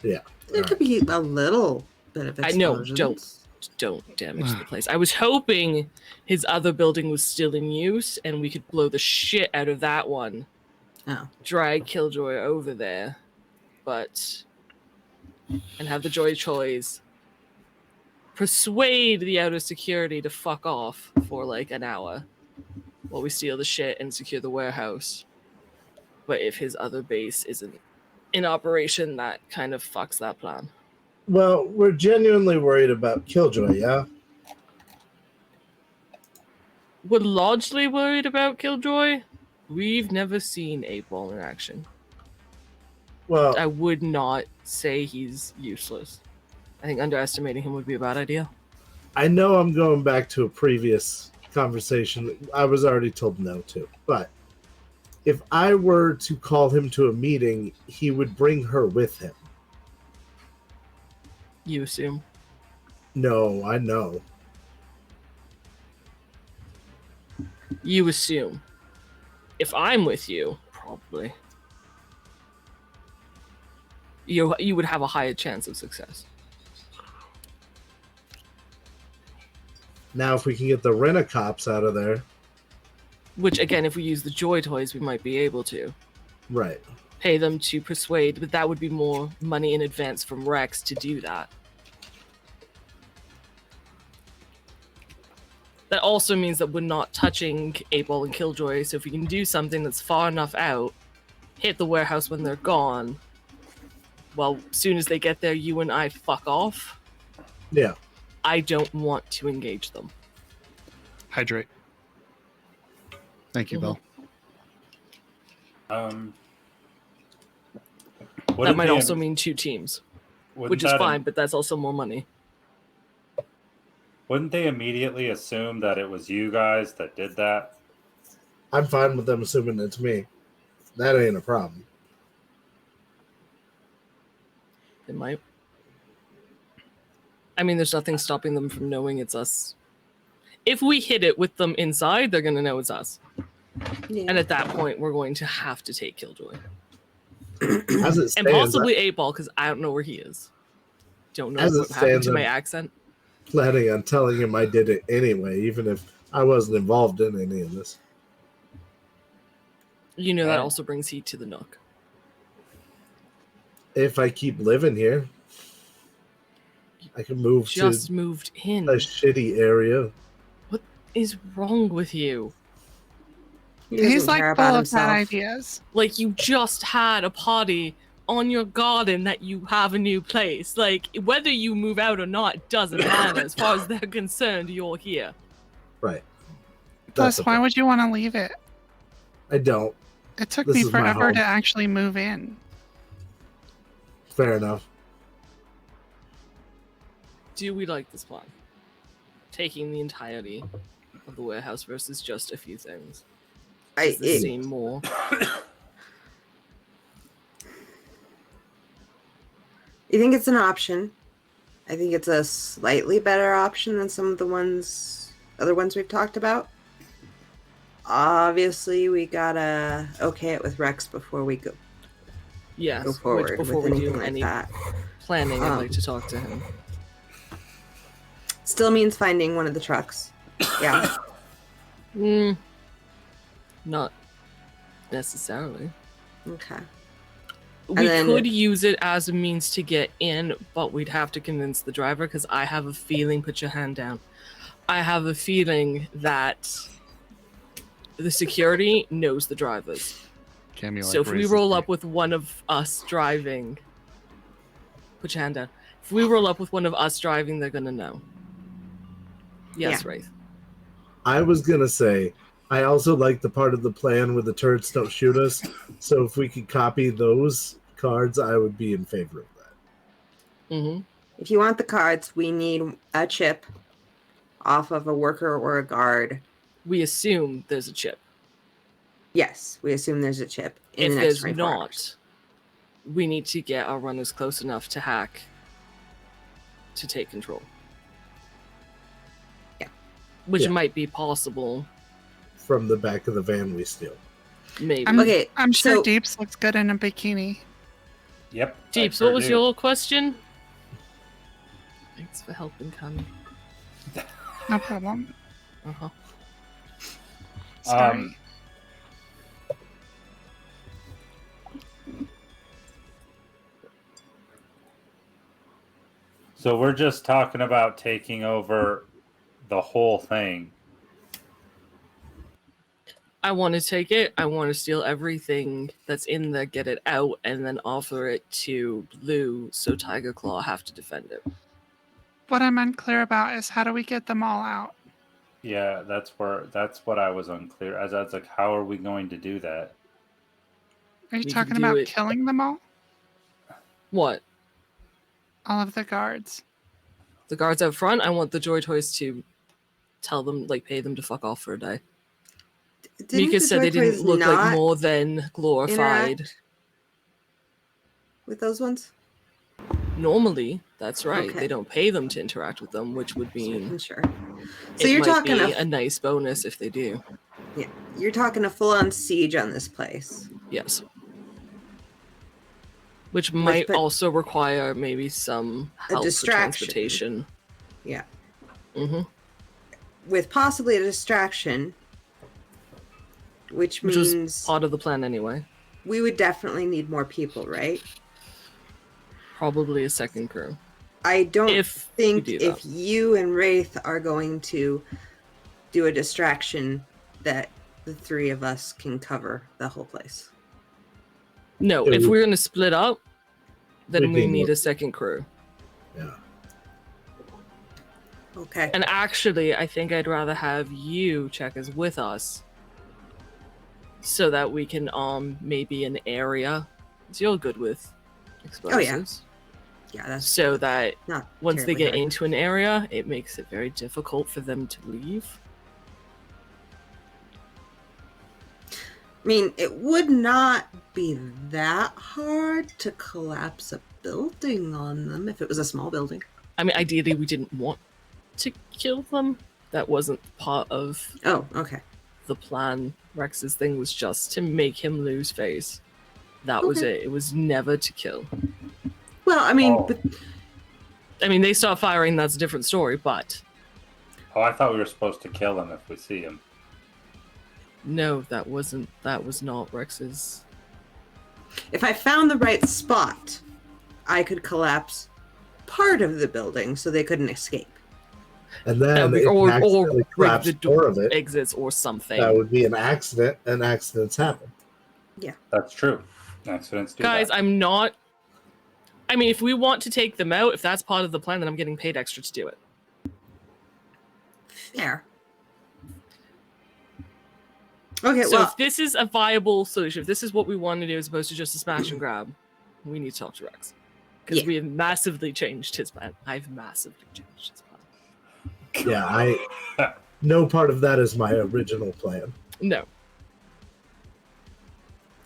Yeah. There could be a little bit of I know, explosions. don't damage the place. I was hoping his other building was still in use and we could blow the shit out of that one. Oh. Drag Killjoy over there, and have the Joy Choice persuade the outer security to fuck off for like an hour while we steal the shit and secure the warehouse. But if his other base isn't in operation, that kind of fucks that plan. Well, we're genuinely worried about Killjoy, yeah? We're largely worried about Killjoy. We've never seen 8-Ball in action. Well, I would not say he's useless. I think underestimating him would be a bad idea. I know I'm going back to a previous conversation I was already told no to, but if I were to call him to a meeting, he would bring her with him. You assume? No, I know. You assume. If I'm with you, probably. You would have a higher chance of success. Now, if we can get the Rent-A-Cops out of there, Which, again, if we use the Joy Toys, we might be able to. right. Pay them to persuade, but that would be more money in advance from Rex to do that. That also means that we're not touching 8-Ball and Killjoy, so if we can do something that's far enough out, hit the warehouse when they're gone, well, as soon as they get there, you and I fuck off. Yeah. I don't want to engage them. Hydrate. Thank you, Bill. That might also mean 2 teams, which is fine, but that's also more money. Wouldn't they immediately assume that it was you guys that did that? I'm fine with them assuming it's me. That ain't a problem. They might. I mean, there's nothing stopping them from knowing it's us. If we hit it with them inside, they're going to know it's us. Yeah. And at that point, we're going to have to take Killjoy. As it stands, And possibly 8-Ball, because I don't know where he is. Don't know As it what happened stands, to my I'm accent. planning on telling him I did it anyway, even if I wasn't involved in any of this. You know that also brings heat to the Nook. If I keep living here, I can move Just to moved in. a shitty area. What is wrong with you? He doesn't He's care like about full of himself. bad ideas. Like, you just had a party on your garden that you have a new place. Like, whether you move out or not doesn't matter. As far as they're concerned, you're here. Right. Plus, That's why okay. would you want to leave it? I don't. It took This me is my forever home. to actually move in. Fair enough. Do we like this plan? Taking the entirety of the warehouse versus just a few things. Does this seem more? I think it's an option. I think it's a slightly better option than some of the other ones we've talked about. Obviously, we gotta okay it with Rex before we go Yes. forward Before with we do anything like any that. planning, I'd like to talk to him. Still means finding one of the trucks. Yeah. Not necessarily. Okay. We then- could use it as a means to get in, but we'd have to convince the driver, because I have a feeling, put your hand down, I have a feeling that the security knows the drivers. Cameo, So if we roll up with one of us driving, put your hand down. If we roll up with one of us driving, they're going to know. Yes, Yeah. Wraith. I was going to say, I also like the part of the plan where the turrets don't shoot us. So if we could copy those cards, I would be in favor of that. Mm-hmm. If you want the cards, we need a chip off of a worker or a guard. We assume there's a chip. Yes, we assume there's a chip in If the next there's 24 not, hours. we need to get our runners close enough to hack to take control. Yeah. Which Yeah. might be possible, From the back of the van we steal. maybe. Okay, I'm sure so- Deeps looks good in a bikini. Yep. I Jeeps, sure what was do. your question? Thanks for helping, Connie. No problem. Uh-huh. Sorry. So we're just talking about taking over the whole thing. I want to take it. I want to steal everything that's in there, get it out, and then offer it to Blue so Tiger Claw have to defend it. What I'm unclear about is how do we get them all out? Yeah, that's what I was unclear. As I was like, how are we going to do that? Are you We talking can do about it- killing them all? What? All of the guards? The guards out front? I want the Joy Toys to tell them, like, pay them to fuck off for a day. Didn't Mika the said they Joy Toys didn't look like not more than glorified. interact with those ones? Normally, that's right. Okay. They don't pay them to interact with them, which would mean Sure. So it you're might talking be a a nice bonus if they do. you're talking a full-on siege on this place. Yes. Which might but- also require maybe some help for distraction. transportation. Yeah. Mm-hmm. With possibly a distraction, which Which was means part of the plan anyway. we would definitely need more people, right? Probably a second crew. I don't If think you do if that. you and Wraith are going to do a distraction that the three of us can cover the whole place. No, Yeah, if we're gonna split up, then We'd we need need more. a second crew. Yeah. Okay. And actually, I think I'd rather have you checkers with us, so that we can maybe an area. So you're good with explosives. Yeah, that's So that not once they terribly get hard. into an area, it makes it very difficult for them to leave. I mean, it would not be that hard to collapse a building on them if it was a small building. I mean, ideally, we didn't want to kill them. That wasn't part of Oh, okay. the plan. Rex's thing was just to make him lose face. That was Okay. it. It was never to kill. Well, I mean, Oh. but I mean, they start firing, that's a different story, but Oh, I thought we were supposed to kill him if we see him. no, that was not Rex's. if I found the right spot, I could collapse part of the building so they couldn't escape. And then if or you accidentally break collapse the more of it, exits or something. that would be an accident, and accidents happen. That's true. Accidents do Guys, that. I'm not. I mean, if we want to take them out, if that's part of the plan, then I'm getting paid extra to do it. Fair. Okay, So well, if this is a viable solution, if this is what we want to do as opposed to just a smash and grab, we need to talk to Rex. Because Yeah. we have massively changed his plan. I've massively changed his plan. Yeah, no part of that is my original plan. No.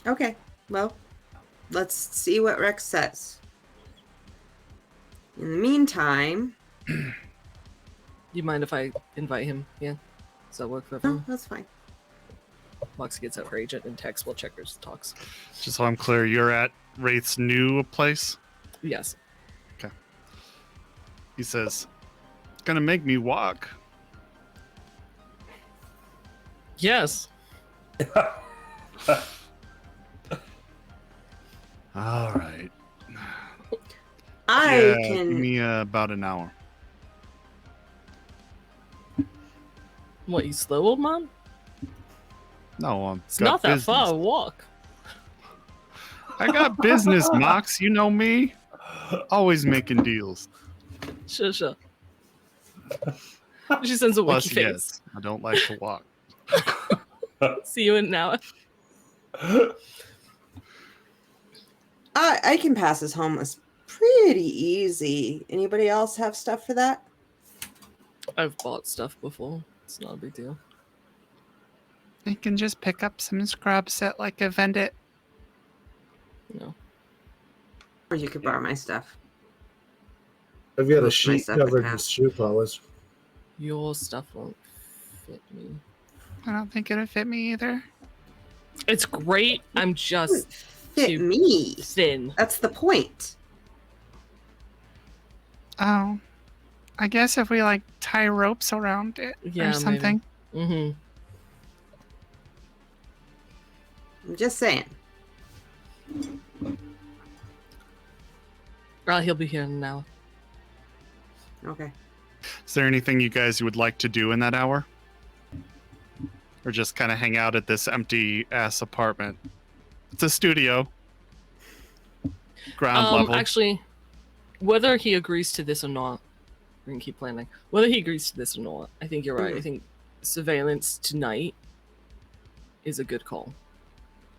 okay. Well, let's see what Rex says. In the meantime, You mind if I invite him? Yeah. Does that work for no, everyone? that's fine. Moxie gets out her agent and texts while Checkers talks. Just so I'm clear, you're at Wraith's new place? Yes. He says, gonna make me walk. Yes. All right. I Yeah, can. give me about an hour. What, you slow, old man? No, I'm It's not that far a walk. I got business, Mox. You know me. Always making deals. Sure. She sends a Plus, wiki face. yes, I don't like to walk. See you in an hour. I can pass as homeless pretty easy. Anybody else have stuff for that? I've bought stuff before. It's not a big deal. You can just pick up some scrubs at like a vendit. No. Or you could borrow my stuff. I've got a Most of my sheet stuff I covered in have. shoe polish. Your stuff won't fit me. I don't think it'll fit me either. It's great. I'm just Fit too me. thin. That's the point. Oh. I guess if we like tie ropes around it Yeah, or something. Mm-hmm. I'm just saying. Well, he'll be here in an hour. Okay. Is there anything you guys would like to do in that hour? Or just kind of hang out at this empty ass apartment? It's a studio. Ground level. Actually, whether he agrees to this or not, we can keep planning. Whether he agrees to this or not, I think you're right. I think surveillance tonight is a good call.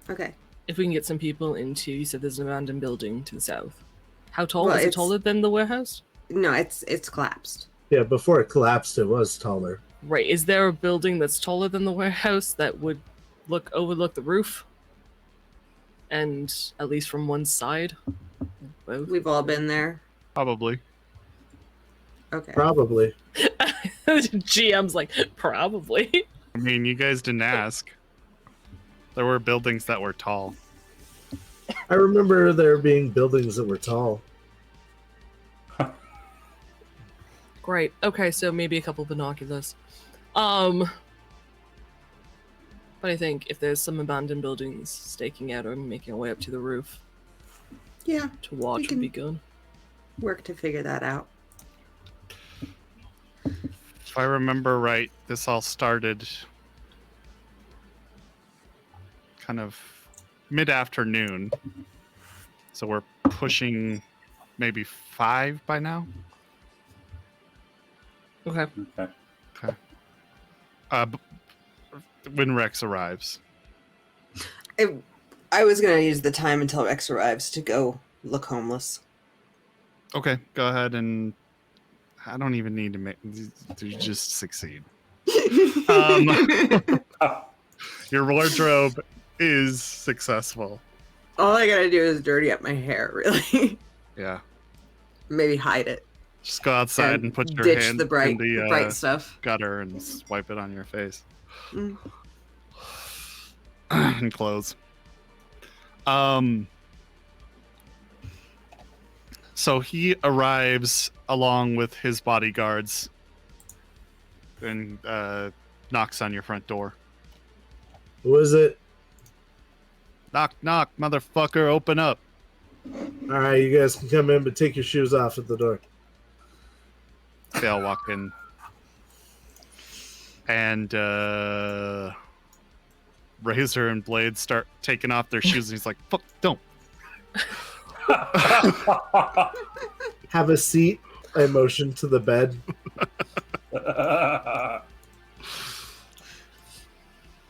Okay. If we can get some people into, you said there's an abandoned building to the south. How tall? Well, Is it it's- taller than the warehouse? No, it's collapsed. Yeah, before it collapsed, it was taller. Right. Is there a building that's taller than the warehouse that would overlook the roof? And at least from one side? Both? We've all been there. Probably. Okay. Probably. GM's like, probably. I mean, you guys didn't ask. There were buildings that were tall. I remember there being buildings that were tall. Great. Okay, so maybe a couple binoculars. But I think if there's some abandoned buildings staking out or making our way up to the roof Yeah. to watch would can- be good. Work to figure that out. If I remember right, this all started kind of mid-afternoon. So we're pushing maybe 5 by now. Okay. Okay. When Rex arrives. I was gonna use the time until Rex arrives to go look homeless. Okay, go ahead and I don't even need to make to just succeed. Your wardrobe is successful. All I gotta do is dirty up my hair, really. Yeah. Maybe hide it. Just go outside and put your ditch hand the bright, in the bright stuff. gutter and swipe it on your face. Mm. And clothes. So he arrives along with his bodyguards and knocks on your front door. Who is it? Knock, knock, motherfucker, open up. All right, you guys can come in, but take your shoes off at the door. They all walk in. And Razor and Blade start taking off their shoes, and he's like, fuck, don't. Have a seat. I motion to the bed.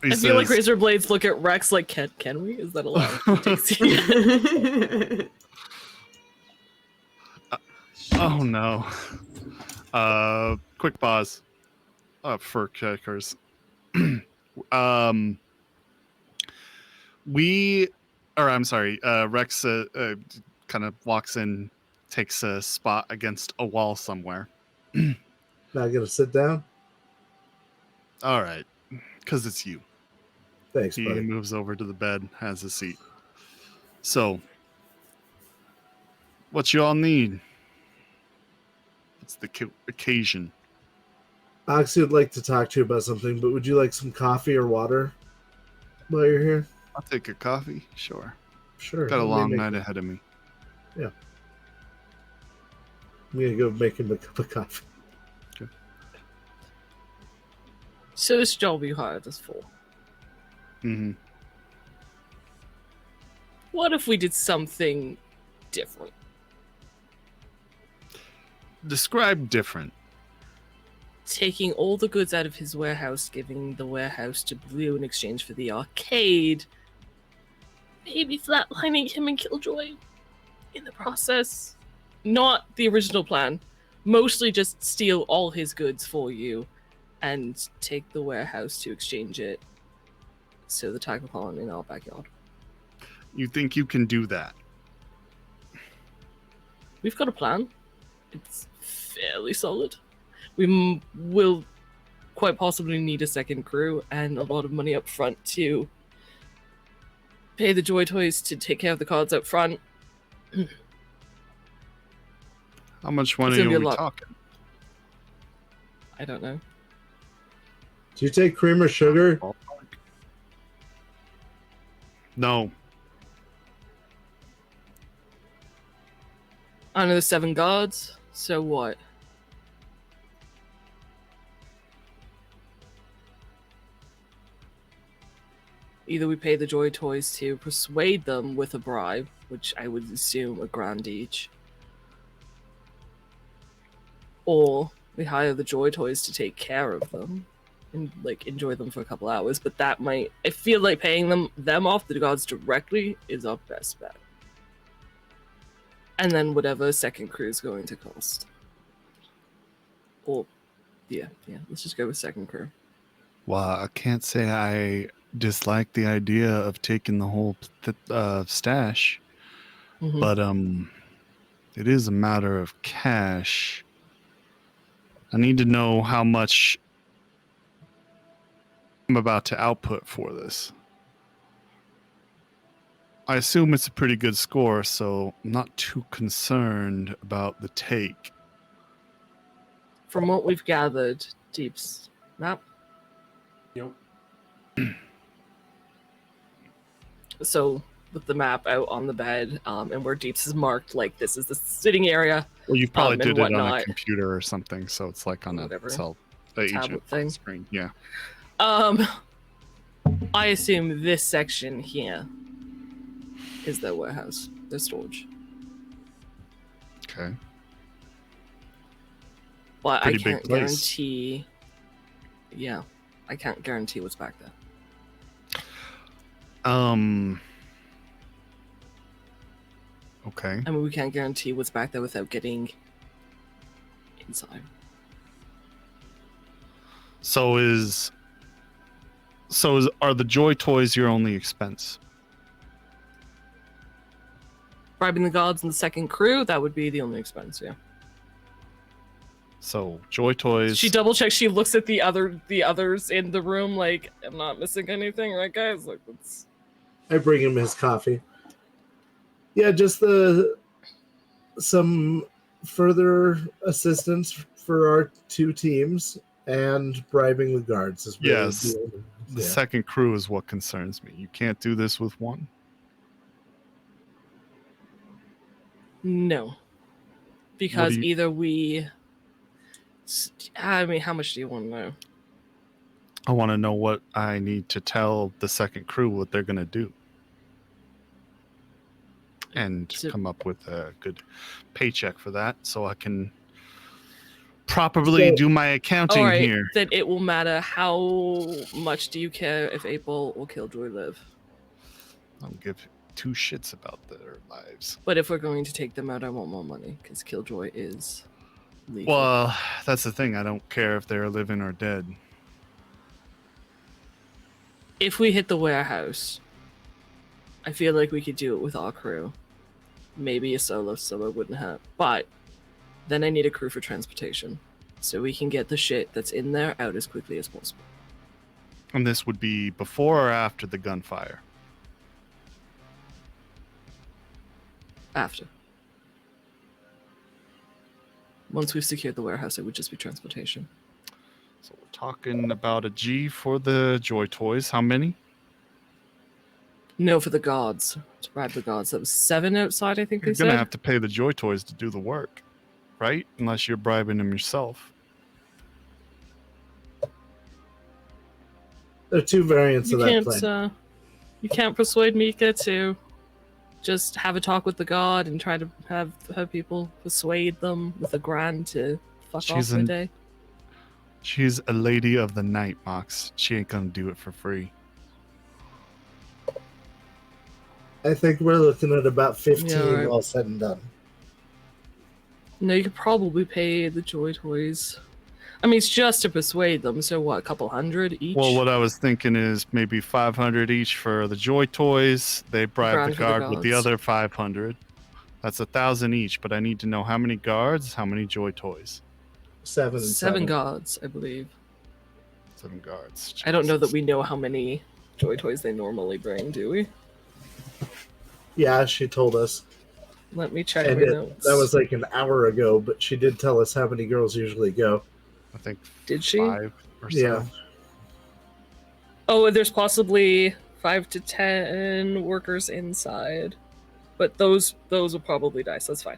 He I feel like says, Razor Blades look at Rex like, can we? Is that allowed? oh no. Quick pause. For kickers. Rex kind of walks in, takes a spot against a wall somewhere. Not gonna sit down. All right, because it's you. Thanks, He buddy. moves over to the bed, has a seat. So, what you all need? What's the occasion? Oxy would like to talk to you about something, but would you like some coffee or water while you're here? I'll take a coffee. Sure. Sure. Got a let me long make night it. ahead of me. I'm gonna go make him a cup of coffee. So this job you hired us for. Mm-hmm. What if we did something different? Describe different. Taking all the goods out of his warehouse, giving the warehouse to Blue in exchange for the arcade, maybe flatlining him and Killjoy in the process. Not the original plan. Mostly just steal all his goods for you and take the warehouse to exchange it to the tiger pond in our backyard. You think you can do that? We've got a plan. It's fairly solid. We will quite possibly need a second crew and a lot of money up front to pay the Joy Toys to take care of the cards up front. How much money gonna be are a we lot. talking? I don't know. Do you take cream or sugar? No. I know the 7 guards, so what? Either we pay the Joy Toys to persuade them with a bribe, which I would assume $1,000 each, or we hire the Joy Toys to take care of them and like enjoy them for a couple hours. But that might, I feel like paying them off the guards directly is our best bet. And then whatever second crew is going to cost. Or yeah, let's just go with second crew. Well, I can't say I dislike the idea of taking the whole stash, Mhm. but it is a matter of cash. I need to know how much I'm about to output for this. I assume it's a pretty good score, so I'm not too concerned about the take. From what we've gathered, Deep's map. Yep. So with the map out on the bed, and where Deep's is marked, like this is the sitting area, Well, you probably and did it on a whatnot. computer or something, so it's like on Whatever. a Tablet agent thing. screen. Yeah. I assume this section here is their warehouse, their storage. Okay. But Pretty I big can't place. guarantee. Yeah, I can't guarantee what's back there. Okay. I mean, we can't guarantee what's back there without getting inside. Are the Joy Toys your only expense? Bribing the guards and the second crew, that would be the only expense, yeah. So Joy Toys. She double checks, she looks at the others in the room like, I'm not missing anything, right guys? Like, let's... I bring him his coffee. Yeah, just some further assistance for our 2 teams and bribing the guards is really Yes. The yeah. second crew is what concerns me. You can't do this with one. No. Because you- either we... I mean, how much do you want to know? I want to know what I need to tell the second crew what they're going to do. And So- come up with a good paycheck for that so I can properly do my accounting Alright, here. then it will matter how much do you care if April or Killjoy live. I don't give 2 shits about their lives. But if we're going to take them out, I want more money, because Killjoy is legal. Well, that's the thing. I don't care if they're living or dead. If we hit the warehouse, I feel like we could do it with our crew. Maybe a solo wouldn't hurt. But then I need a crew for transportation, so we can get the shit that's in there out as quickly as possible. And this would be before or after the gunfire? After. Once we've secured the warehouse, it would just be transportation. So we're talking about a G for the Joy Toys. How many? No, for the guards. To bribe the guards. That was 7 outside, I think You're they going to said. have to pay the Joy Toys to do the work, right? Unless you're bribing them yourself. There are 2 variants You of that can't, plan. you can't persuade Mika to just have a talk with the guard and try to have her people persuade them with $1,000 to fuck off She's for a an- day. She's a lady of the night, Mox. She ain't going to do it for free. I think we're looking at about 15 Yeah, right. all said and done. No, you could probably pay the Joy Toys. I mean, it's just to persuade them. So what? A couple hundred each. Well, what I was thinking is maybe 500 each for the Joy Toys. They bribe Grand the for the guard with the guards. other 500. That's 1,000 each, but I need to know how many guards, how many Joy Toys. 7 and 7 gods, I believe. 7 guards. I don't know that Jesus. we know how many Joy Toys they normally bring, do we? Yeah, she told us. Let me check And my notes. that was like an hour ago, but she did tell us how many girls usually go. I think Did she? 5 or Yeah. so. Oh, there's possibly 5 to 10 workers inside, but those will probably die, so that's fine.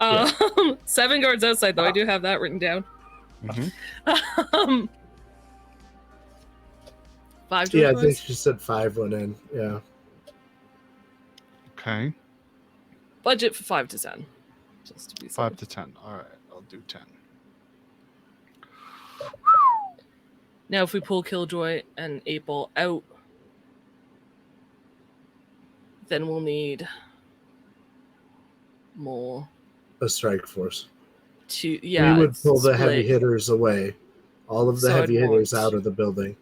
Yeah. 7 guards outside, though. I do have that written down. Mhm. 5 Joy Yeah, I think Toys. she said 5 went in. Yeah. Okay. Budget for 5 to 10. Just to be 5 safe. to 10. All right, I'll do 10. Now, if we pull Killjoy and April out, then we'll need more A strike force. to we would it's pull the heavy split. hitters away. All of the So I'd heavy hitters want- out of the building.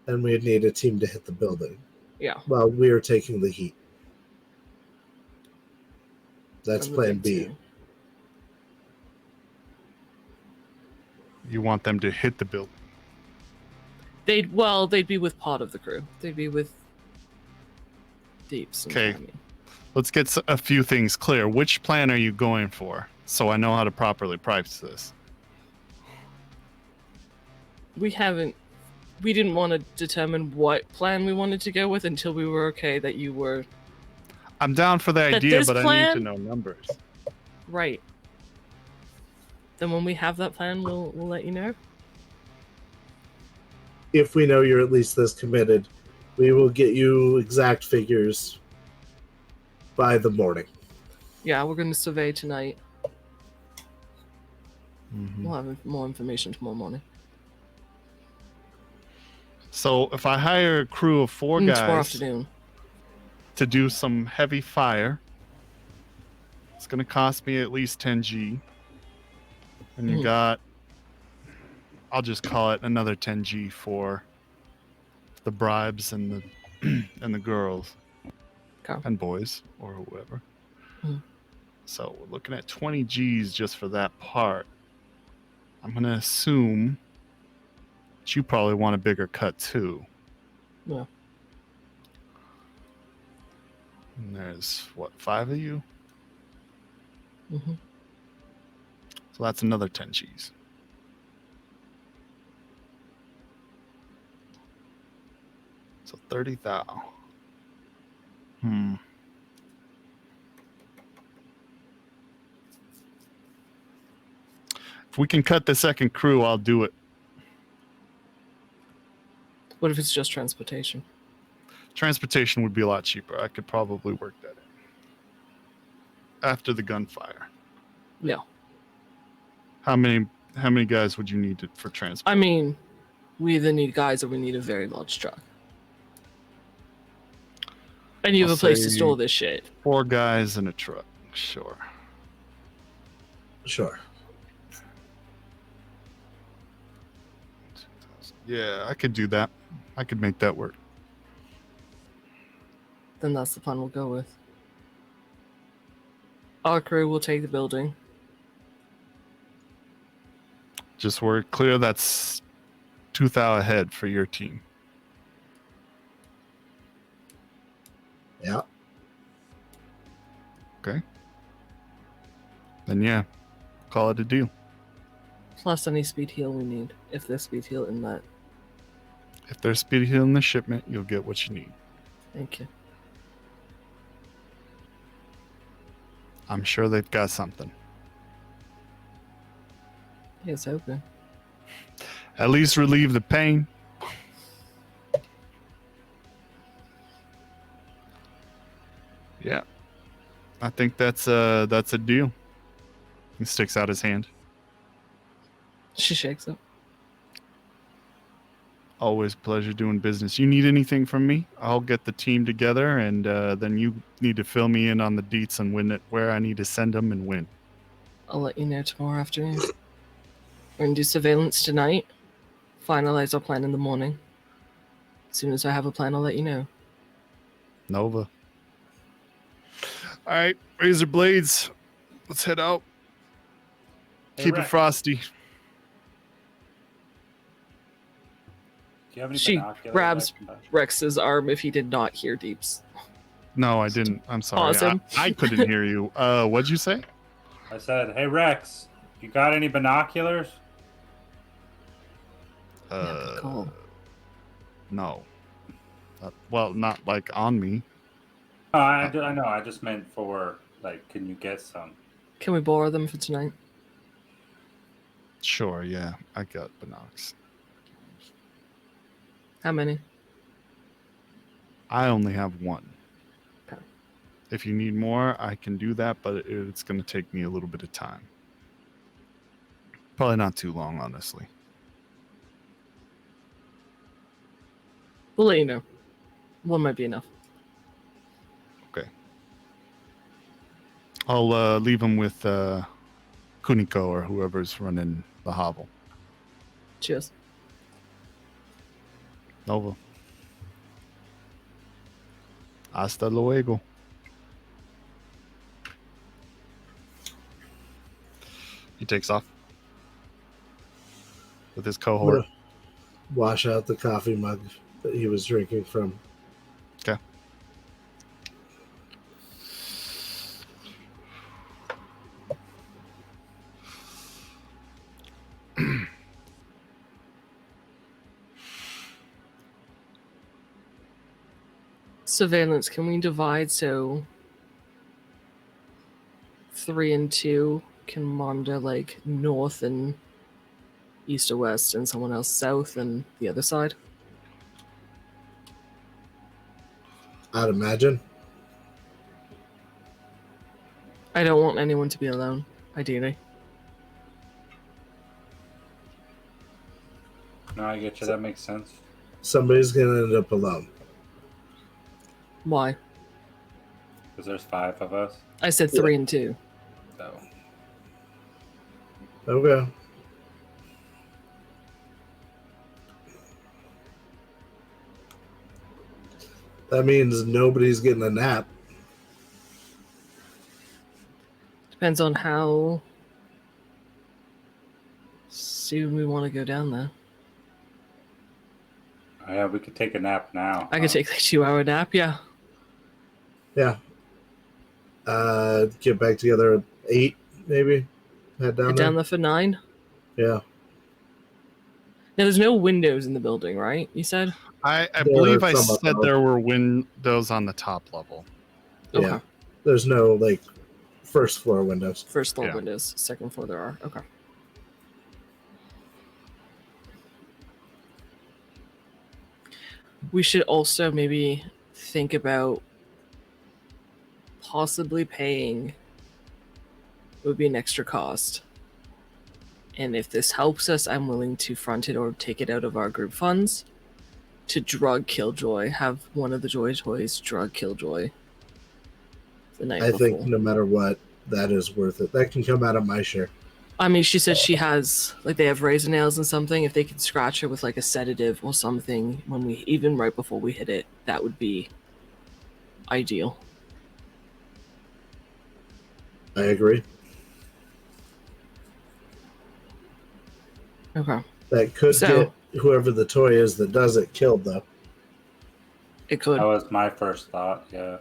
And we'd need a team to hit the building. Yeah. Well, we are taking the heat. That's from the plan big B. two. You want them to hit the building. They'd be with part of the crew. They'd be with Deeps. and Okay. Tammy. Let's get a few things clear. Which plan are you going for? So I know how to properly price this. We didn't want to determine what plan we wanted to go with until we were okay that you were I'm down for the That idea, this but I need plan- to know numbers. right. Then when we have that plan, we'll let you know. If we know you're at least this committed, we will get you exact figures by the morning. Yeah, we're going to survey tonight. Mhm. We'll have more information tomorrow morning. So if I hire a crew of 4 Tomorrow guys afternoon. to do some heavy fire, it's going to cost me at least 10 G. And you Mhm. got, I'll just call it another 10 G for the bribes and the and the girls Okay. and boys or whoever. Mhm. So we're looking at 20 G's just for that part. I'm going to assume that you probably want a bigger cut too. Yeah. And there's what, 5 of you? hmm So that's another 10 G's. So 30 thou. If we can cut the second crew, I'll do it. What if it's just transportation? Transportation would be a lot cheaper. I could probably work that in. After the gunfire. Yeah. How many guys would you need for transport? I mean, we either need guys or we need a very large truck. And you have I'll a place to say- store this shit. 4 guys in a truck. Sure. Sure. Yeah, I could do that. I could make that work. Then that's the plan we'll go with. Our crew will take the building. Just so we're clear, that's 2 thou ahead for your team. Yeah. Okay. Then yeah, call it a deal. Plus any speed heal we need. If there's speed heal in that. If there's speed heal in the shipment, you'll get what you need. Thank you. I'm sure they've got something. Here's hoping. At least relieve the pain. Yeah. I think that's a deal. He sticks out his hand. She shakes it. Always a pleasure doing business. You need anything from me? I'll get the team together, and then you need to fill me in on the deets and where I need to send them and when. I'll let you know tomorrow afternoon. We're gonna do surveillance tonight. Finalize our plan in the morning. As soon as I have a plan, I'll let you know. Nova. All right, razor blades. Let's head out. Hey, Keep it Rex, frosty. do you have any She binoculars? grabs I can buy? Rex's arm if he did not hear Deeps. No, I didn't. I'm sorry. Pause him. I couldn't hear you. What'd you say? I said, hey, Rex, you got any binoculars? Good call. No. Well, not like on me. Oh, I know. I just meant for, like, can you get some? Can we borrow them for tonight? Sure, yeah. I got binocs. How many? I only have one. Okay. If you need more, I can do that, but it's going to take me a little bit of time. Probably not too long, honestly. We'll let you know. One might be enough. Okay. I'll leave him with Kuniko or whoever's running the hovel. Cheers. Nova. Hasta luego. He takes off with his I'm cohort. gonna wash out the coffee mug that he was drinking from. Okay. Surveillance, can we divide so 3 and 2 can monitor like north and east or west, and someone else south and the other side? I'd imagine. I don't want anyone to be alone, ideally. No, I get you. That makes sense. Somebody's going to end up alone. Why? Because there's 5 of us. I said 3 and 2. So, Okay. That means nobody's getting a nap. Depends on how soon we want to go down there. oh, yeah, we could take a nap now. I could take like a 2-hour nap, yeah. Yeah. Get back together at 8, maybe. Head down Get there. down there for 9. Yeah. Now, there's no windows in the building, right? You said? I There believe are I some up said above. there were windows on the top level. Yeah. Okay. There's no, like, first floor windows. First floor Yeah. windows, second floor there are. Okay. We should also maybe think about possibly paying would be an extra cost. And if this helps us, I'm willing to front it or take it out of our group funds to drug Killjoy, have one of the Joy Toys drug Killjoy the night I before. think no matter what, that is worth it. That can come out of my share. I mean, she said she has, like, they have razor nails and something. If they could scratch her with, like, a sedative or something when we, even right before we hit it, that would be ideal. I agree. Okay. That could So- get whoever the toy is that does it killed, though. It could. That was my first thought, yeah.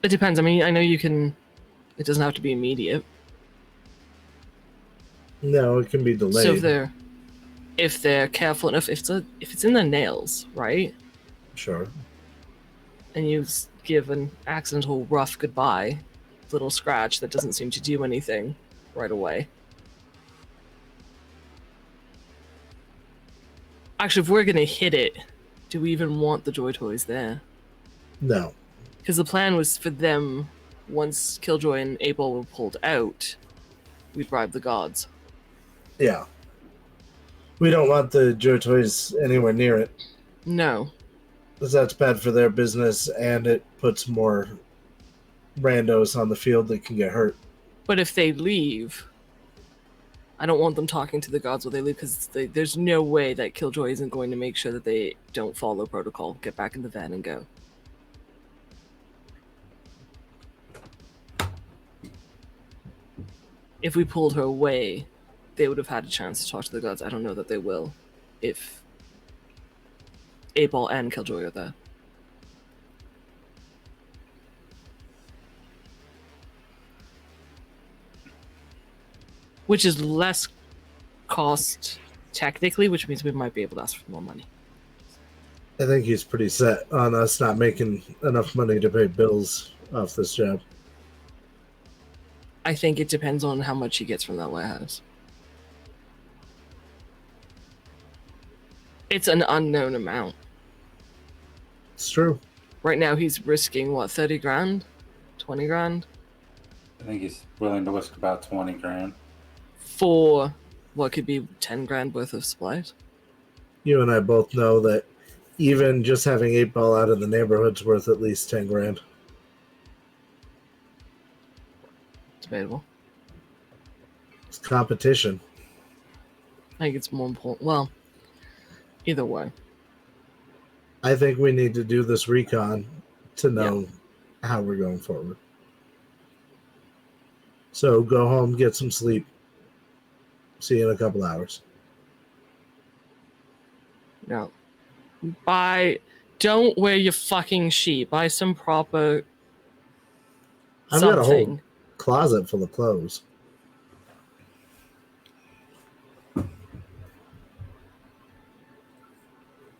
It depends. I mean, I know you can, it doesn't have to be immediate. No, it can be delayed. So if they're careful enough, if it's in the nails, right? Sure. And you give an accidental rough goodbye, little scratch that doesn't seem to do anything right away. Actually, if we're gonna hit it, do we even want the Joy Toys there? No. Because the plan was for them, once Killjoy and April were pulled out, we'd bribe the gods. Yeah. We don't want the Joy Toys anywhere near it. No. Because that's bad for their business, and it puts more randos on the field that can get hurt. But if they leave, I don't want them talking to the gods while they leave, because there's no way that Killjoy isn't going to make sure that they don't follow protocol, get back in the van, and go. If we pulled her away, they would have had a chance to talk to the gods. I don't know that they will if 8-Ball and Killjoy are there. Which is less cost technically, which means we might be able to ask for more money. I think he's pretty set on us not making enough money to pay bills off this job. I think it depends on how much he gets from that warehouse. It's an unknown amount. It's true. Right now he's risking, what, 30 grand? 20 grand? I think he's willing to risk about 20 grand. For what could be 10 grand worth of supplies? You and I both know that even just having 8-Ball out in the neighborhood's worth at least 10 grand. Debatable. It's competition. I think it's more important. Well, either way. I think we need to do this recon to know how we're going forward. So go home, get some sleep. See you in a couple hours. No. Don't wear your fucking sheet. Buy some proper I've got a whole something. closet full of clothes.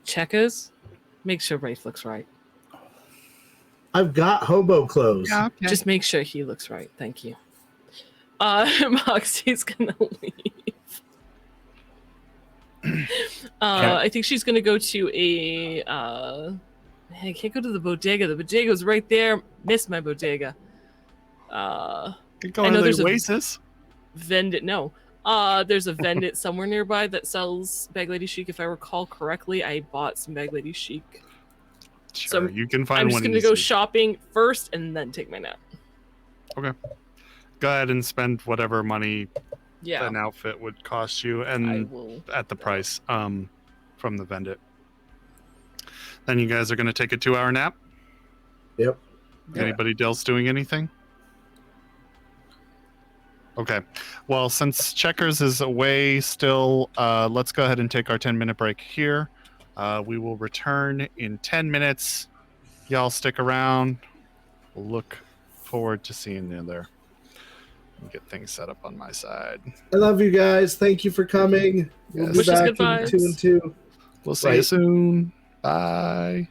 Checkers? Make sure Rafe looks right. I've got hobo clothes. Yeah, okay. Just make sure he looks right. Thank you. Moxie's gonna leave. I think she's gonna go to a I can't go to the bodega. The bodega's right there. Miss my bodega. Could go I know to there's the a- Oasis. Vendit no. There's a vendit somewhere nearby that sells Bag Lady Chic. If I recall correctly, I bought some Bag Lady Chic. Sure, So you can find I'm one. just gonna go easy. shopping first and then take my nap. Go ahead and spend whatever money Yeah, an outfit would cost you, I and will. at the price from the vendit. Then you guys are going to take a 2-hour nap. Yep. Yeah. Anybody else doing anything? Okay. Well, since Checkers is away still, let's go ahead and take our 10-minute break here. We will return in 10 minutes. Y'all stick around. We'll look forward to seeing you there. Get things set up on my side. I love you guys. Thank you for coming. We'll be Yes. Wish us back good in vibes. 2 and 2. We'll see you Right. soon. Bye.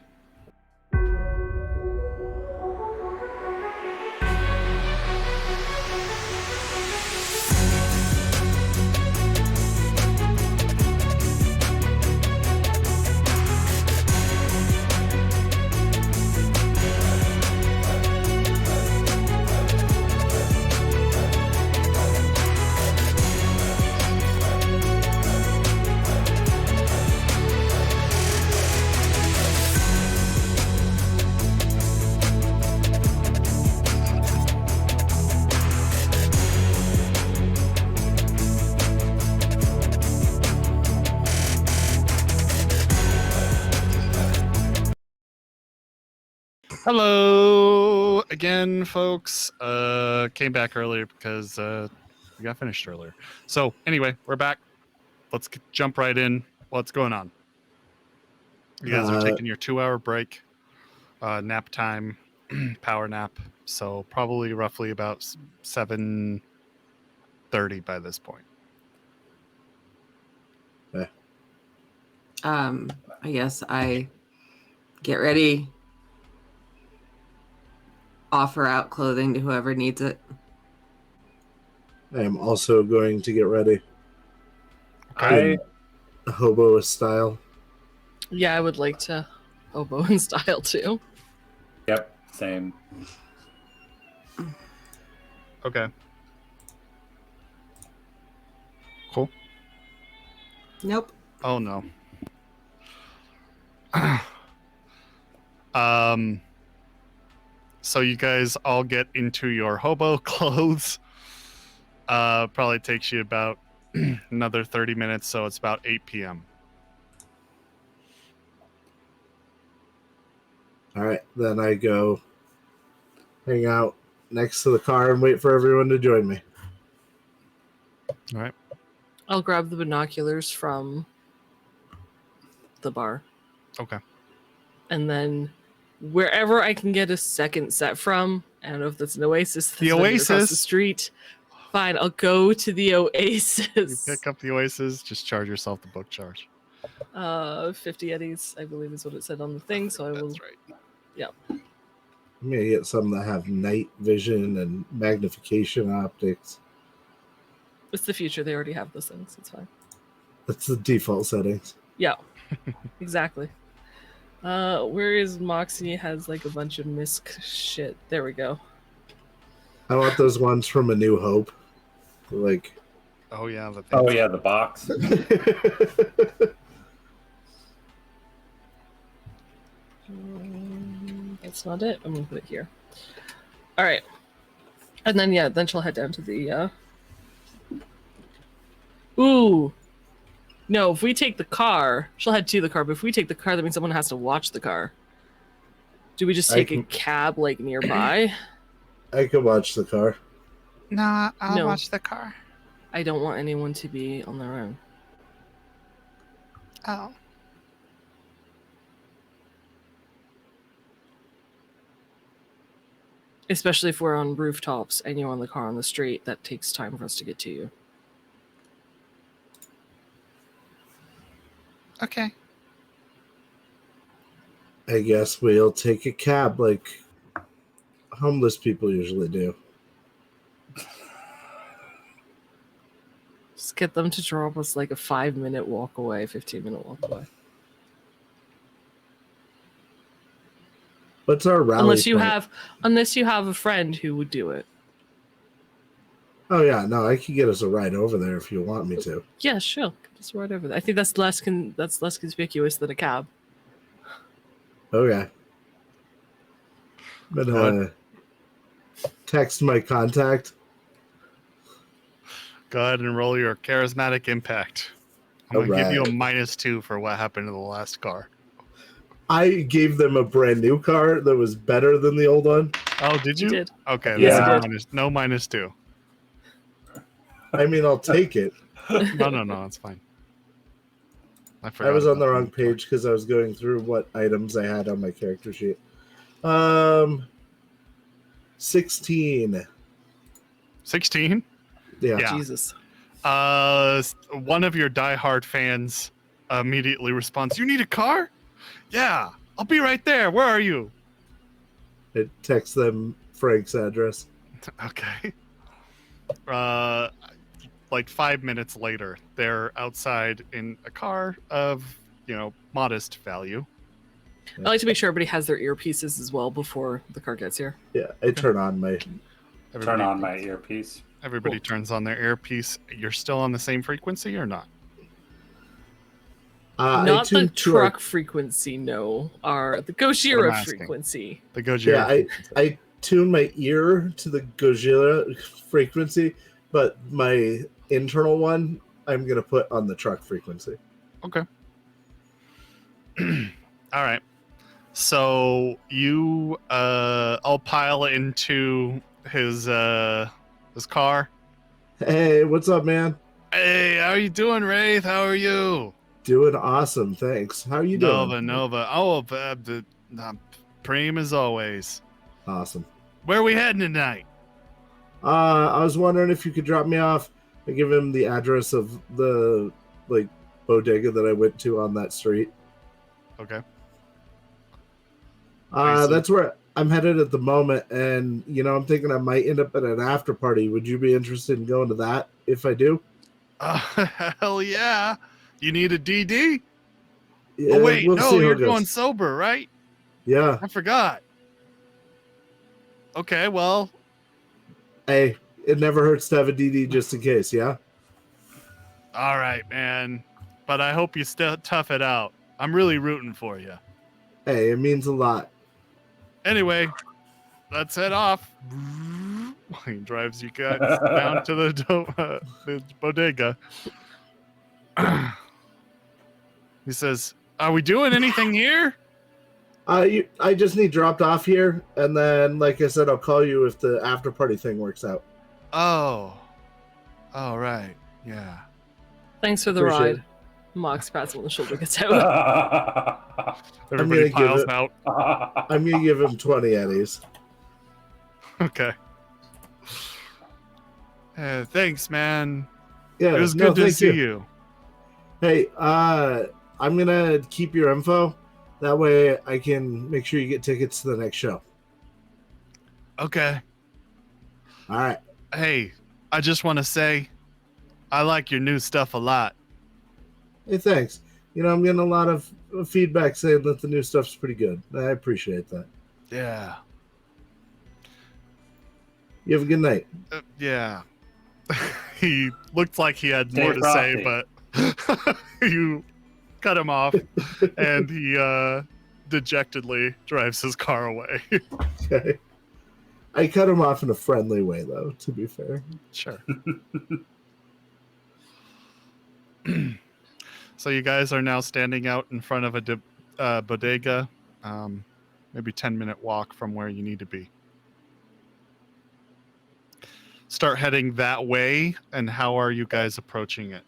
Hello again, folks. Came back earlier because we got finished earlier. So anyway, we're back. Let's jump right in. What's going on? You guys are taking your 2-hour break, nap time, power nap. So probably roughly about 7:30 by this point. I guess I get ready, offer out clothing to whoever needs it. I am also going to get ready. I Hobo style. Yeah, I would like to hobo in style too. Yep, same. Okay. Cool. Nope. Oh no. So you guys all get into your hobo clothes. Probably takes you about another 30 minutes, so it's about 8 p.m. All right, then I go hang out next to the car and wait for everyone to join me. All right. I'll grab the binoculars from the bar. Okay. And then wherever I can get a second set from, I don't know if that's an Oasis. That's The across Oasis. the street. Fine, I'll go to the You Oasis. pick up the Oasis, just charge yourself the book charge. 50 eddies, I believe is what it said on the thing. So I will. That's right. Yeah. I'm gonna get some that have night vision and magnification optics. It's the future. They already have those things. It's fine. That's the default settings. Yeah. Exactly. Where is Moxie? Has like a bunch of misc shit. There we go. I want those ones from A New Hope. Like, Oh yeah. Oh yeah, the box. That's not it. I'm gonna put it here. All right. And then yeah, then she'll head down to the. Ooh. No, if we take the car, she'll head to the car. But if we take the car, that means someone has to watch the car. Do we just take a cab like nearby? I could watch the car. Nah, I'll No. watch the car. I don't want anyone to be on their own. Oh. Especially if we're on rooftops and you're on the car on the street, that takes time for us to get to you. Okay. I guess we'll take a cab like homeless people usually do. Just get them to drop us like a 5-minute walk away, 15-minute walk away. What's our rally point? Unless you have a friend who would do it. Oh yeah, no, I could get us a ride over there if you want me to. Yeah, sure. Just right over there. I think that's less conspicuous than a cab. Okay. But text my contact. Go ahead and roll your charismatic impact. I'm gonna give you a Alright. -2 for what happened to the last car. I gave them a brand new car that was better than the old one. Oh, did you? Did. Okay. Yes, then I no -2. I mean, I'll take it. No, it's fine. I was on the about wrong that. page because I was going through what items I had on my character sheet. 16. 16? Yeah. Yeah. Jesus. One of your diehard fans immediately responds, "You need a car? Yeah, I'll be right there. Where are you?" It texts them Frank's address. Okay. Like 5 minutes later, they're outside in a car of, modest value. I like to make sure everybody has their earpieces as well before the car gets here. Yeah, I turn on my. Turn on my earpiece. Everybody turns on their earpiece. You're still on the same frequency or not? I Not the tuned to our- truck frequency, no. The I'm Gojira asking. frequency. The Gojira. Yeah, I tune my ear to the Gojira frequency, but my internal one I'm gonna put on the truck frequency. Okay. All right. So you all pile into his car. Hey, what's up, man? Hey, how are you doing, Wraith? How are you? Doing awesome, thanks. How are you doing? Nova. Oh, Preem as always. Awesome. Where are we heading tonight? I was wondering if you could drop me off. I give him the address of the bodega that I went to on that street. Okay. Nice. That's where I'm headed at the moment, and I'm thinking I might end up at an after party. Would you be interested in going to that if I do? Hell yeah. You need a DD? Yeah, Oh, wait, we'll no, see how you're it goes. going sober, right? Yeah. I forgot. Okay, well, Hey, it never hurts to have a DD just in case. Yeah. all right, man. But I hope you still tough it out. I'm really rooting for you. Hey, it means a lot. Anyway, let's head off. He drives you guys down to the bodega. He says, "Are we doing anything here?" I just need dropped off here, and then, like I said, I'll call you if the after party thing works out. Oh, right, yeah. Thanks for the Appreciate ride. Mox pats him on the shoulder, gets out. Everybody gonna give piles it- out. I'm gonna give him 20 eddies. Okay. Thanks, man. Yeah, It was good to thank see you. Hey, I'm gonna keep your info. That way, I can make sure you get tickets to the next show. Okay. All right. Hey, I just want to say, I like your new stuff a lot. Hey, thanks. I'm getting a lot of feedback saying that the new stuff's pretty good. I appreciate that. Yeah. You have a good night. Yeah. He looked like he had Stay more to say, frosty. but you cut him off, and he dejectedly drives his car away. Okay. I cut him off in a friendly way, though, to be fair. Sure. So you guys are now standing out in front of a bodega, maybe 10-minute walk from where you need to be. Start heading that way, and how are you guys approaching it?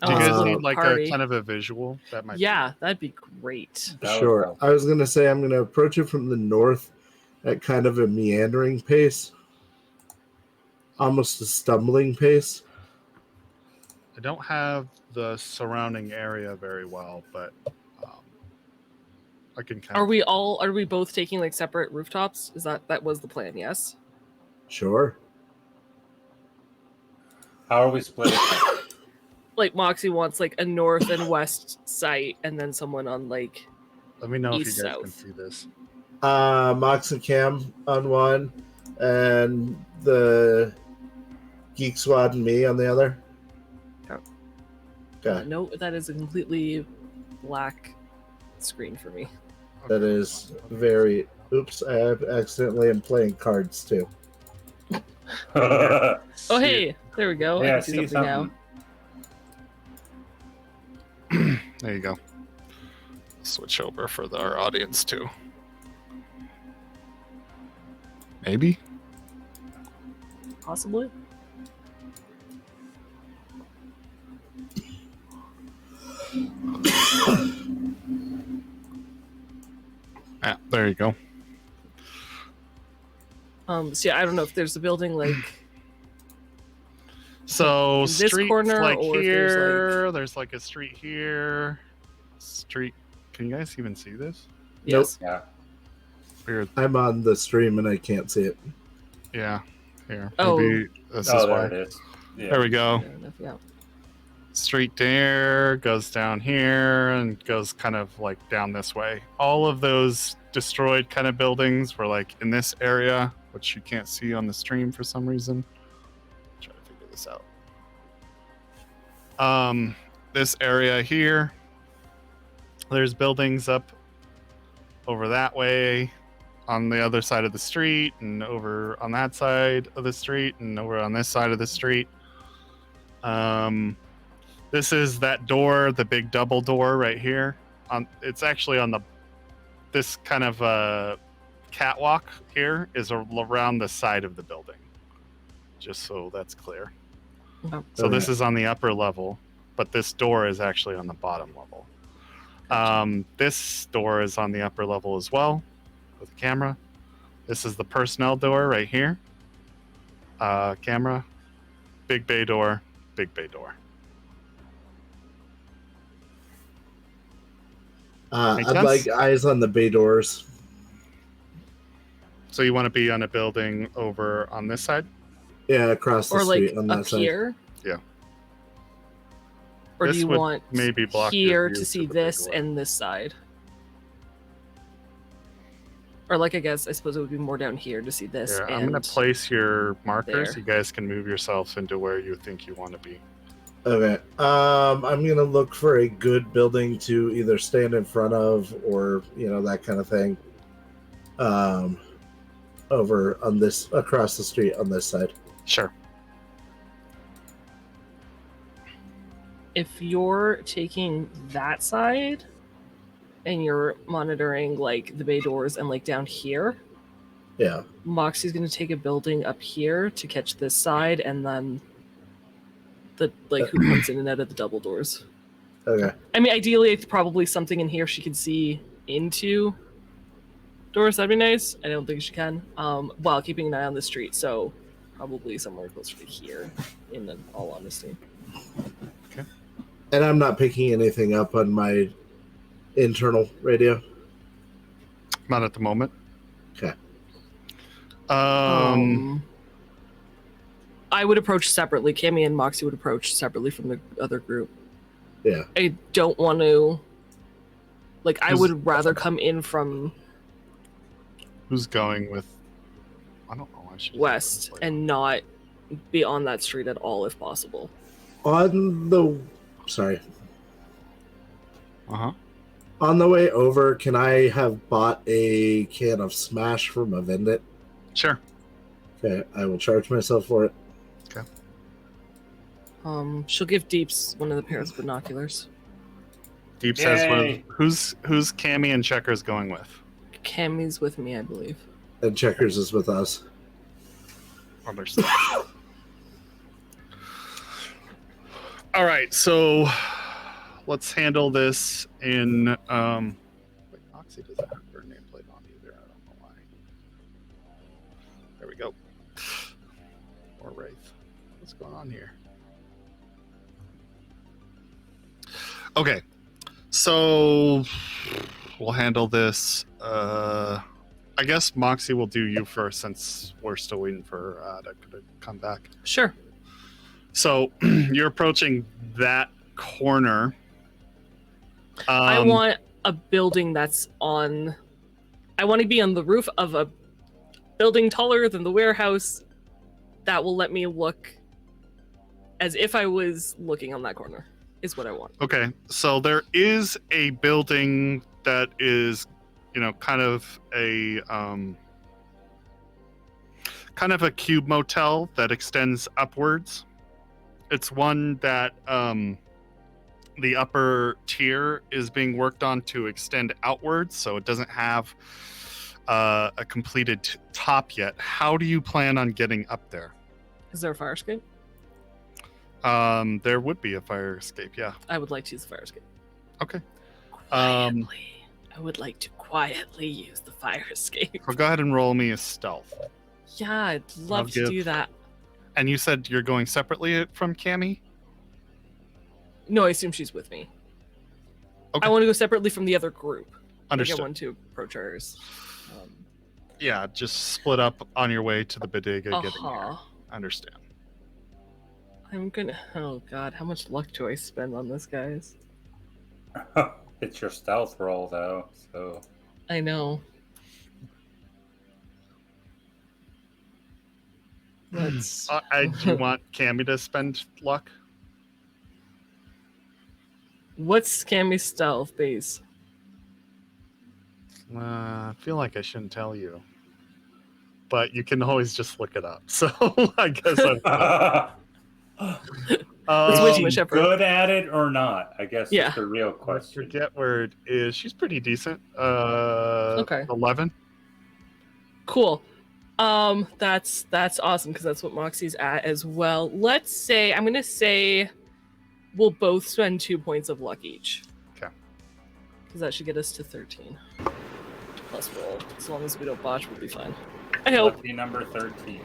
Do you Oh, it's guys a need little like party. a kind of a visual? That might Yeah, that'd be great. That would Sure. help. I was going to say I'm going to approach it from the north at kind of a meandering pace, almost a stumbling pace. I don't have the surrounding area very well, but I can kind Are of... we both taking like separate rooftops? That was the plan, yes? Sure. How are we splitting? Like Moxie wants like a north and west site and then someone on like Let me know if you east, guys can south. see this. Mox and Cam on one, and the Geek Squad and me on the other. Okay. No, that is a completely black screen for me. That is very... Oops, I accidentally am playing cards, too. Oh hey, there we go. Yeah, I can see something now. There you go. Switch over for our audience too. Maybe? Possibly. Yeah, there you go. So yeah, I don't know if there's a building like So in this streets corner like or if here, there's like a street here. Street. Can you guys even see this? yes. Yeah. Weird. I'm on the stream and I can't see it. Yeah. Here. Oh. Maybe this Oh, is there why. it is. Yeah. There we go. Fair enough, yeah. Street there goes down here and goes kind of like down this way. All of those destroyed kind of buildings were like in this area, which you can't see on the stream for some reason. Try to figure this out. This area here, there's buildings up over that way on the other side of the street, and over on that side of the street, and over on this side of the street. This is that door, the big double door right here. It's actually on this kind of catwalk here is around the side of the building. Just so that's clear. Oh. So this is on the upper level, but this door is actually on the bottom level. This door is on the upper level as well with a camera. This is the personnel door right here. Camera, big bay door, big bay door. Make I'd sense? like eyes on the bay doors. So you want to be on a building over on this side? Yeah, across the Or like street on that up side. here. Yeah. Or This do you would want maybe block your here view to to see the big this door. and this side? Or like I suppose it would be more down here to see this. Here, and I'm going to place your markers. there. You guys can move yourselves into where you think you want to be. Okay. I'm gonna look for a good building to either stand in front of or that kind of thing. Over on this across the street on this side. Sure. If you're taking that side and you're monitoring like the bay doors and like down here, Yeah. Moxie's gonna take a building up here to catch this side, and then the who comes in and out of the double doors. Okay. I mean, ideally, it's probably something in here she can see into doors. That'd be nice. I don't think she can. While keeping an eye on the street, so probably somewhere closer to here. In all honesty. Okay. And I'm not picking anything up on my internal radio. Not at the moment. Okay. Um. I would approach separately. Cammy and Moxie would approach separately from the other group. Yeah. I don't want to. Like, I would rather come in from Who's going with? I don't know. west and not be on that street at all, if possible. On the Uh-huh. way over, can I have bought a can of Smash from a vendor? Sure. Okay, I will charge myself for it. She'll give Deeps one of the pairs of binoculars. Deep says Yay. who's Cammy and Checkers going with? Cammy's with me, I believe. And Checkers is with us. Understood. All right, so let's handle this in. Wait, Oxy doesn't have her nameplate on either. I don't know why. There we go. Or Wraith. What's going on here? Okay, so we'll handle this. I guess Moxie will do you first since we're still waiting for to come back. Sure. So you're approaching that corner. I want a building that's on. I want to be on the roof of a building taller than the warehouse that will let me look as if I was looking on that corner, is what I want. Okay, so there is a building that is, kind of a cube motel that extends upwards. It's one that the upper tier is being worked on to extend outwards, so it doesn't have a completed top yet. How do you plan on getting up there? Is there a fire escape? There would be a fire escape, yeah. I would like to use the fire escape. Okay. Quietly. I would like to quietly use the fire escape. Well, go ahead and roll me a stealth. Yeah, I'd love to do that. And you said you're going separately from Cammy? No, I assume she's with me. Okay. I want to go separately from the other group. Understood. I want to approach hers. Yeah, just split up on your way to the bodega getting here. Uh-huh. Understand. I'm gonna. Oh god, how much luck do I spend on this, guys? It's your stealth roll, though, so... I know. Let's. Do you want Cammy to spend luck? What's Cammy's stealth base? I feel like I shouldn't tell you. But you can always just look it up. So I guess That's way too much Is effort. good at it or not? I guess Yeah. is the real I question. forget where it is. She's pretty decent. Okay. 11. Cool. That's awesome because that's what Moxie's at as well. Let's say I'm gonna say we'll both spend 2 points of luck each. Okay. Because that should get us to 13. Plus roll. As long as we don't botch, we'll be fine. I hope. Lucky number 13.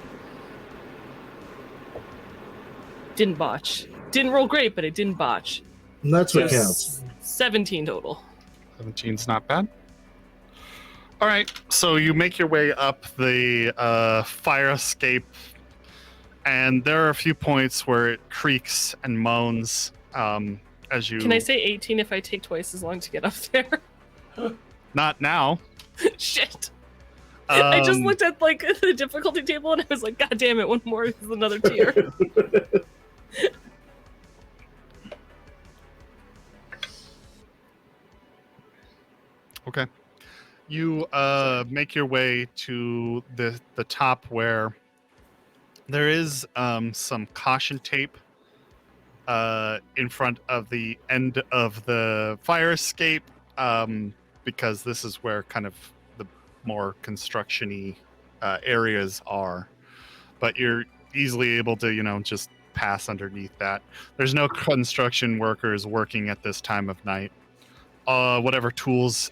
Didn't botch. Didn't roll great, but it didn't botch. And that's what So counts. 17 total. 17's not bad. All right, so you make your way up the fire escape, and there are a few points where it creaks and moans as you... Can I say 18 if I take twice as long to get up there? Not now. Shit. I just Um, looked at like the difficulty table and I was like, God damn it, one more is another tier. You make your way to the top where there is some caution tape in front of the end of the fire escape, because this is where kind of the more construction-y areas are. But you're easily able to, just pass underneath that. There's no construction workers working at this time of night. Whatever tools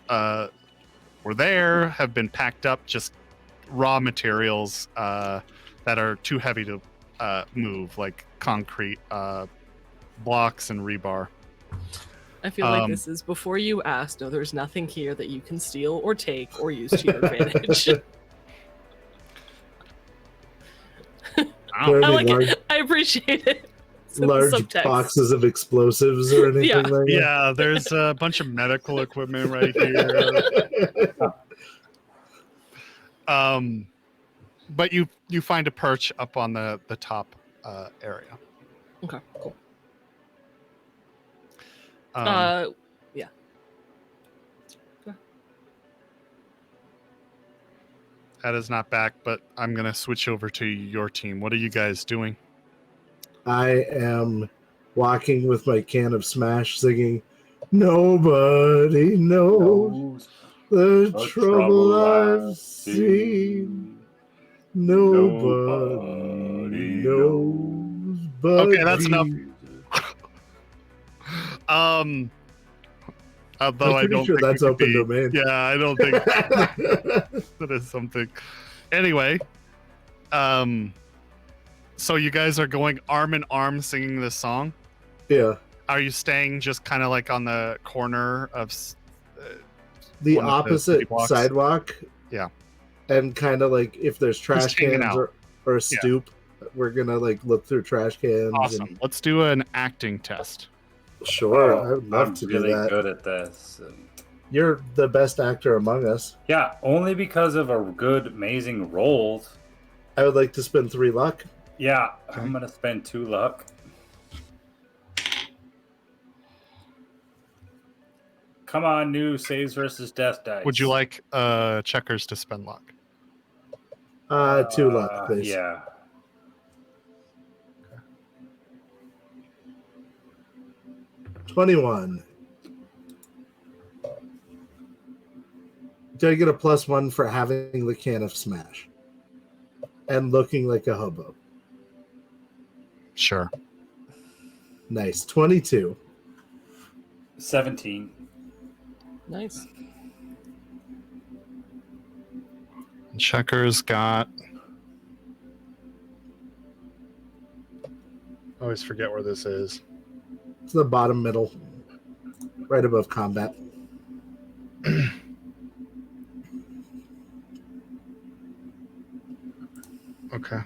were there have been packed up, just raw materials that are too heavy to move, like concrete blocks and rebar. I feel like this is before you asked. No, there's nothing here that you can steal or take or use to your advantage. I like it. I appreciate it. Large boxes of explosives or anything like that? Yeah, there's a bunch of medical equipment right here. But you find a perch up on the top area. Okay, cool. Yeah. Ed is not back, but I'm gonna switch over to your team. What are you guys doing? I am walking with my can of Smash, singing, "Nobody knows the trouble I've seen. Nobody knows but Okay, that's enough. Although I don't think that's open domain. Yeah, I don't think that is something. Anyway, so you guys are going arm in arm singing this song? Yeah. Are you staying just kind of like on the corner of the opposite sidewalk? Yeah. And kind of like if there's trash cans or a stoop, we're gonna like look through trash cans. Awesome. Let's do an acting test. Sure, I would love to really do that. Good at this. You're the best actor among us. Yeah, only because of a good, amazing rolls. I would like to spend 3 luck. Yeah, I'm gonna spend 2 luck. Come on, new saves versus death dice. Would you like checkers to spend luck? 2 luck, please. Yeah. Okay. 21. Do I get a +1 for having the can of Smash and looking like a hobo? Sure. Nice. 22. 17. Nice. Checkers got. I always forget where this is. It's the bottom middle, right above combat. Okay.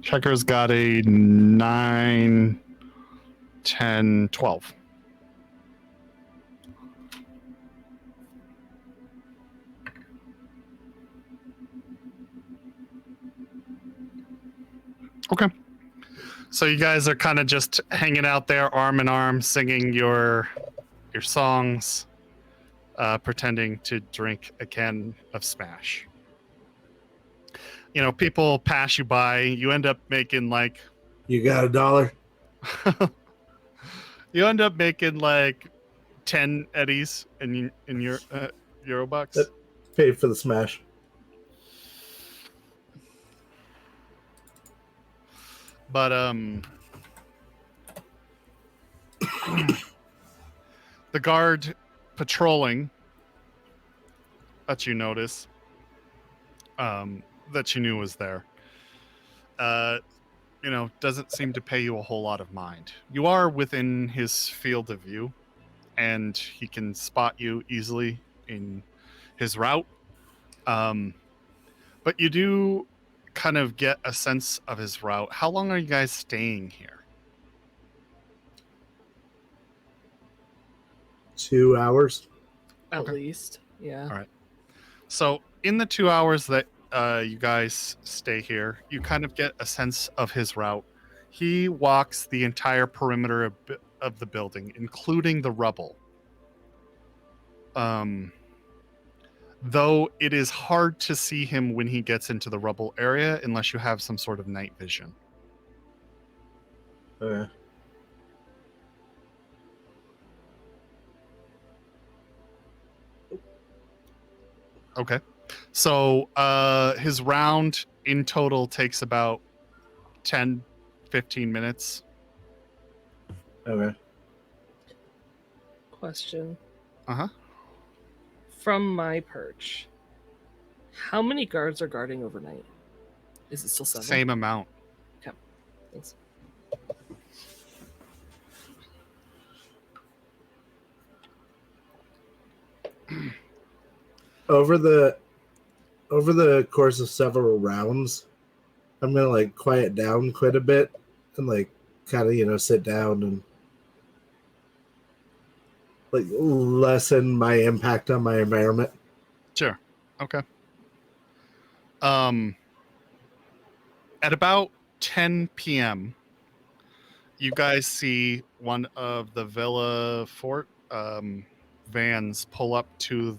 Checkers got a 9, 10, 12. Okay. So you guys are kind of just hanging out there arm in arm, singing your songs, pretending to drink a can of Smash. People pass you by. You end up making like... You got $1? You end up making like 10 eddies in your Eurobucks. That paid for the Smash. But the guard patrolling that you notice, that you knew was there, doesn't seem to pay you a whole lot of mind. You are within his field of view, and he can spot you easily in his route. But you do kind of get a sense of his route. How long are you guys staying here? 2 hours. At least. Yeah. All right. So in the 2 hours that you guys stay here, you kind of get a sense of his route. He walks the entire perimeter of the building, including the rubble. Though it is hard to see him when he gets into the rubble area unless you have some sort of night vision. Okay. Okay. So his round in total takes about 10, 15 minutes. Okay. Question. Uh-huh. From my perch, how many guards are guarding overnight? Is it still 7? Same amount. Okay. Thanks. Over the course of several rounds, I'm gonna like quiet down quite a bit and like kind of sit down and like lessen my impact on my environment. Sure. Okay. At about 10 p.m., you guys see one of the Villa Fort vans pull up to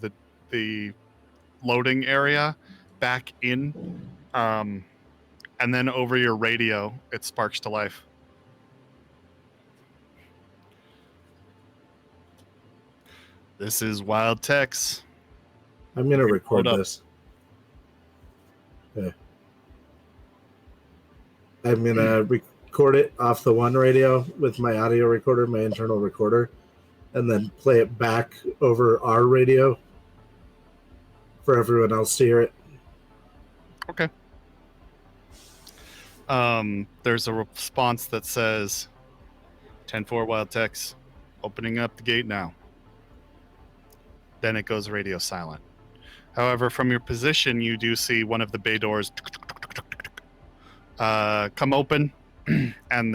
the loading area back in, and then over your radio, it sparks to life. This is Wild Tex. I'm gonna record Hold up. this. Okay. I'm gonna record it off the one radio with my audio recorder, my internal recorder, and then play it back over our radio for everyone else to hear it. Okay. There's a response that says 10-4 Wild Tex, opening up the gate now. Then it goes radio silent. However, from your position, you do see one of the bay doors come open, and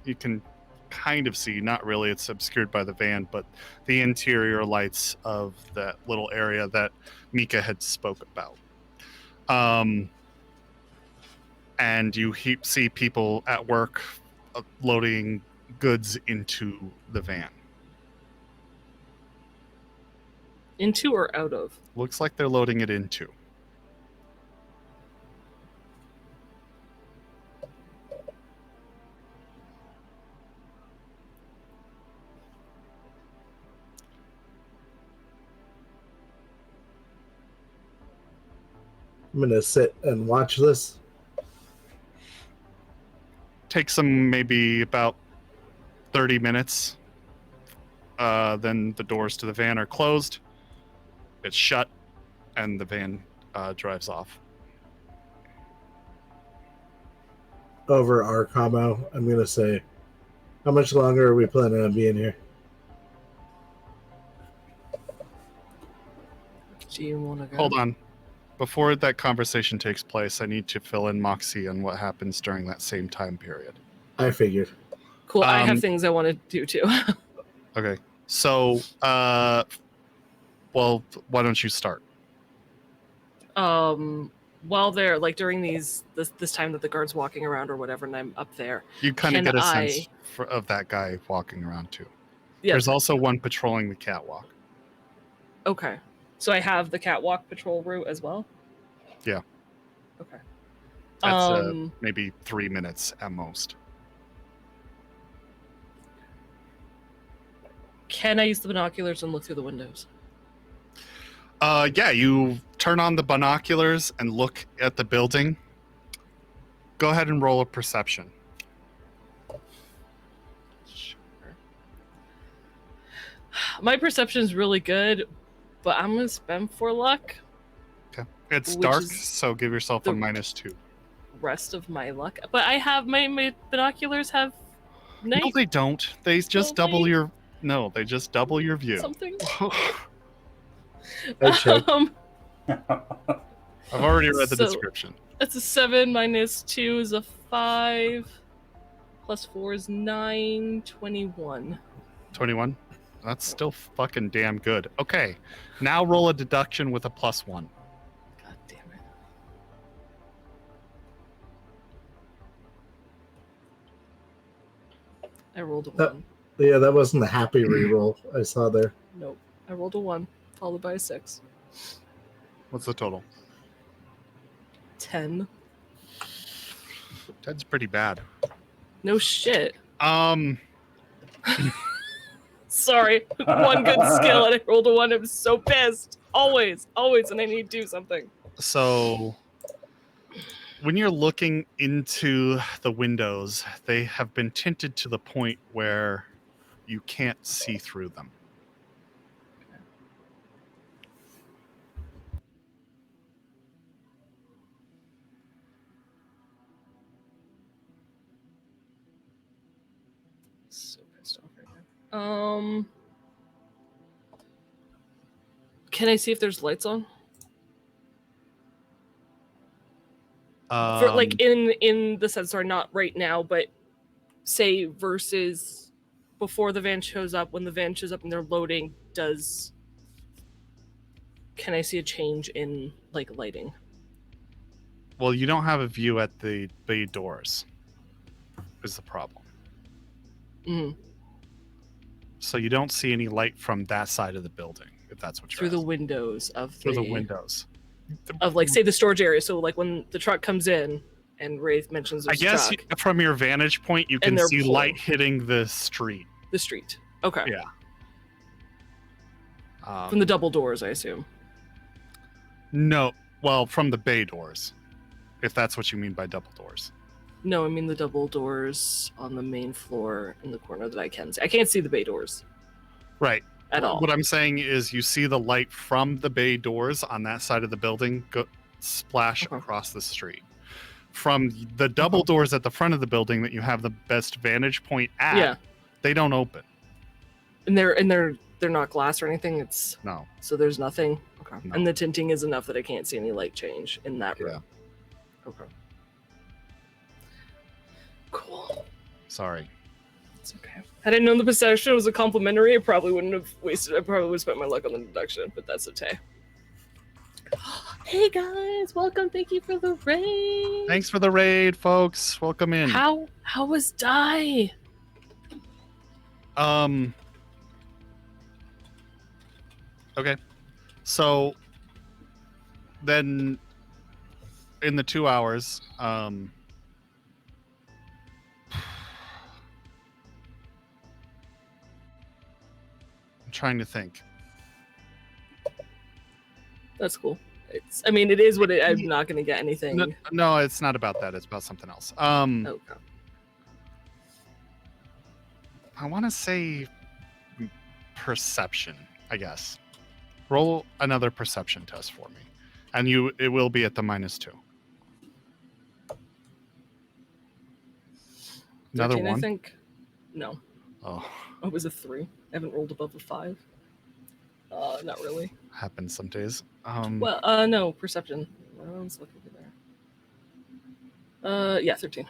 you can kind of see, not really, it's obscured by the van, but the interior lights of that little area that Mika had spoke about. And you see people at work loading goods into the van. Into or out of? Looks like they're loading it into. I'm gonna sit and watch this. Takes them maybe about 30 minutes. Then the doors to the van are closed. It's shut, and the van drives off. Over our commo, I'm gonna say, how much longer are we planning on being here? Do you want to go? Hold on. Before that conversation takes place, I need to fill in Moxie on what happens during that same time period. I figured. Cool. I have things I want to do too. Okay. So, well, why don't you start? While they're like during this time that the guard's walking around or whatever, and I'm up there. You kind of Can get a I- sense of that guy walking around too. Yeah. There's also one patrolling the catwalk. Okay. So I have the catwalk patrol route as well? Yeah. Okay. That's maybe 3 minutes at most. Can I use the binoculars and look through the windows? Yeah, you turn on the binoculars and look at the building. Go ahead and roll a perception. Sure. My perception's really good, but I'm going to spend 4 luck. Okay. It's Which dark, is so give yourself a the- -2. Rest of my luck. But I have my binoculars have night No, they don't. They just Don't double they? your... No, they just double your view. something. I checked. I've already read the So- description. That's a 7 minus 2 is a 5. Plus 4 is 9. 21. 21? That's still fucking damn good. Okay, now roll a deduction with a +1. God damn it. I rolled a That- 1. Yeah, that wasn't the happy reroll I saw there. Nope. I rolled a 1. followed by a 6. What's the total? 10. 10's pretty bad. No shit. Sorry. One good skill and I rolled a 1. I'm so pissed. Always, and I need to do something. So when you're looking into the windows, they have been tinted to the point where you can't see through them. So pissed off right now. Can I see if there's lights on? For like in the sense, sorry, not right now, but say versus before the van shows up, when the van shows up and they're loading, can I see a change in like lighting? Well, you don't have a view at the bay doors, is the problem. Mm. So you don't see any light from that side of the building, if that's what you're Through the asking. windows of Through the windows. of like say the storage area. So like when the truck comes in and Wraith mentions I there's a guess truck, from your vantage point, you And can they're see pulling. light hitting the street. the street. Okay. Yeah. From the double doors, I assume. No, well, from the bay doors, if that's what you mean by double doors. No, I mean the double doors on the main floor in the corner that I can see. I can't see the bay doors Right. at all. What I'm saying is you see the light from the bay doors on that side of the building go splash Okay. across the street. From the double doors at the front of the building that you have the best vantage point at, Yeah. they don't open. And they're not glass or anything. It's No. so there's nothing. Okay. No. And the tinting is enough that I can't see any light change in that room. Okay. Cool. Sorry. It's okay. Had I known the perception was a complimentary, I probably wouldn't have wasted. I probably would have spent my luck on the deduction, but that's okay. Hey guys, welcome. Thank you for the raid. Thanks for the raid, folks. Welcome in. How was Die? Okay. So then in the 2 hours, I'm trying to think. That's cool. I mean, it is what it. I'm not gonna get anything. No, it's not about that. It's about something else. Okay. I want to say perception, I guess. Roll another perception test for me. And it will be at the -2. Another 13, one? I think. No, Oh, it was a 3. I haven't rolled above a 5. Not really. happens some days. Well, no, perception. Let's look over there. Yeah, 13.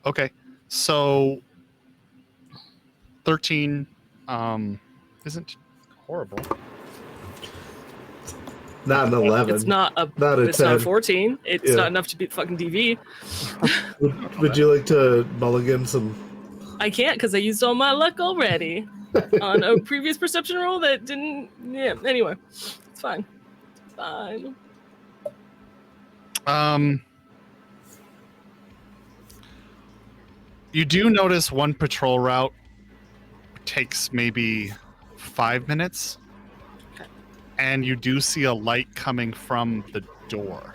Okay. So 13 isn't horrible. Not an 11. It's not a. Not a It's not 10. a 14. It's Yeah. not enough to beat fucking DV. Would you like to mulligan some? I can't because I used all my luck already on a previous perception roll that didn't. Yeah. Anyway, it's fine. It's fine. You do notice one patrol route takes maybe 5 minutes, Okay. and you do see a light coming from the door.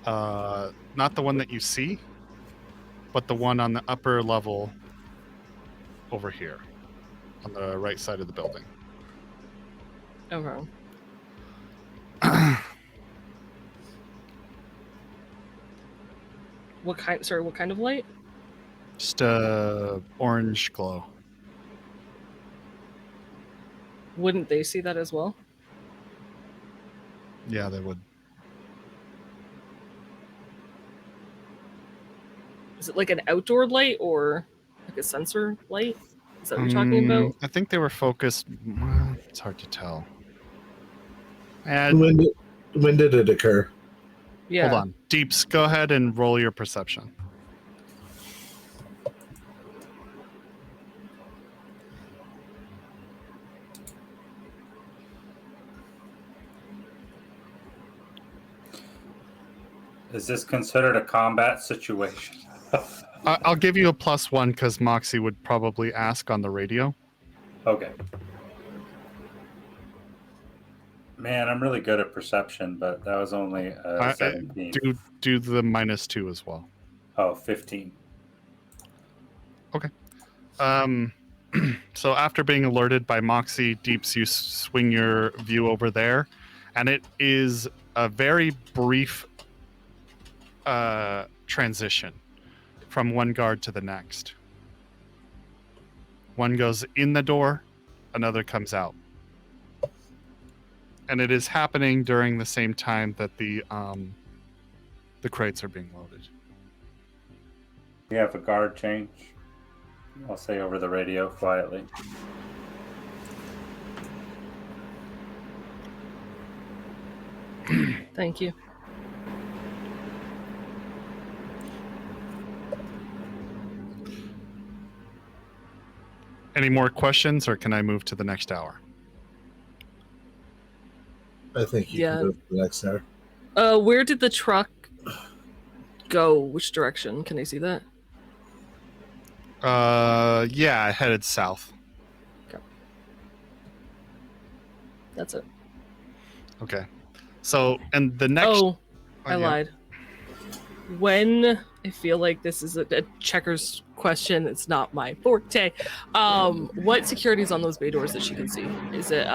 Not the one that you see, but the one on the upper level over here on the right side of the building. Okay. What kind? Sorry, what kind of light? Just a orange glow. Wouldn't they see that as well? Yeah, they would. Is it like an outdoor light or like a sensor light? Is that what you're talking about? I think they were focused. Well, it's hard to tell. And When did it occur? Yeah. hold on, Deeps, go ahead and roll your perception. Is this considered a combat situation? I'll give you a +1 because Moxie would probably ask on the radio. Okay. Man, I'm really good at perception, but that was only 17. Do the -2 as well. Oh, 15. So after being alerted by Moxie, Deeps, you swing your view over there, and it is a very brief transition from one guard to the next. One goes in the door, another comes out. And it is happening during the same time that the crates are being loaded. We have a guard change. I'll say over the radio quietly. Thank you. Any more questions, or can I move to the next hour? I think you Yeah. can move to the next hour. Where did the truck go? Which direction? Can I see that? Yeah, headed south. That's it. Okay. So, and the next... Oh, I yeah. lied. When I feel like this is a checkers question, it's not my forte. What security is on those bay doors that she can see? Is it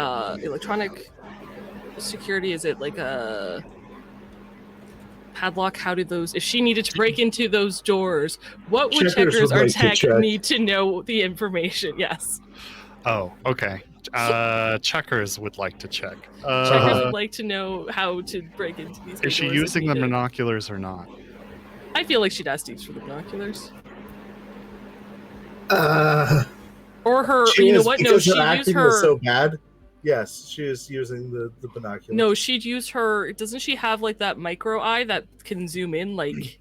electronic security? Is it like a padlock? How did those? If she needed to break into those doors, what would checkers or tech need to know the information? Yes. Oh, okay. Checkers would like to check. Checkers would like to know how to break into these. Is she doors using if the needed. binoculars or not? I feel like she'd ask Deeps for the binoculars. Or her, She you know is, what? No, because her she'd use acting her. was so bad. Yes, she is using the binoculars. No, she'd use her. Doesn't she have like that micro eye that can zoom in like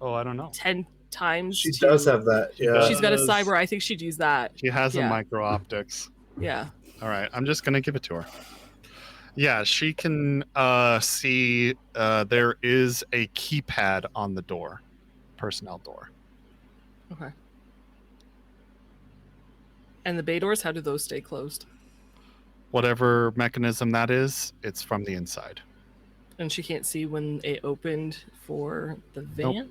Oh, I don't know. 10 times? she does have that. Yeah, She's got a cyber. I think she'd use that. She has a Yeah. micro optics. Yeah. All right, I'm just gonna give it to her. Yeah, she can see there is a keypad on the door, personnel door. Okay. And the bay doors, how do those stay closed? Whatever mechanism that is, it's from the inside. And she can't see when it opened for the van? Nope.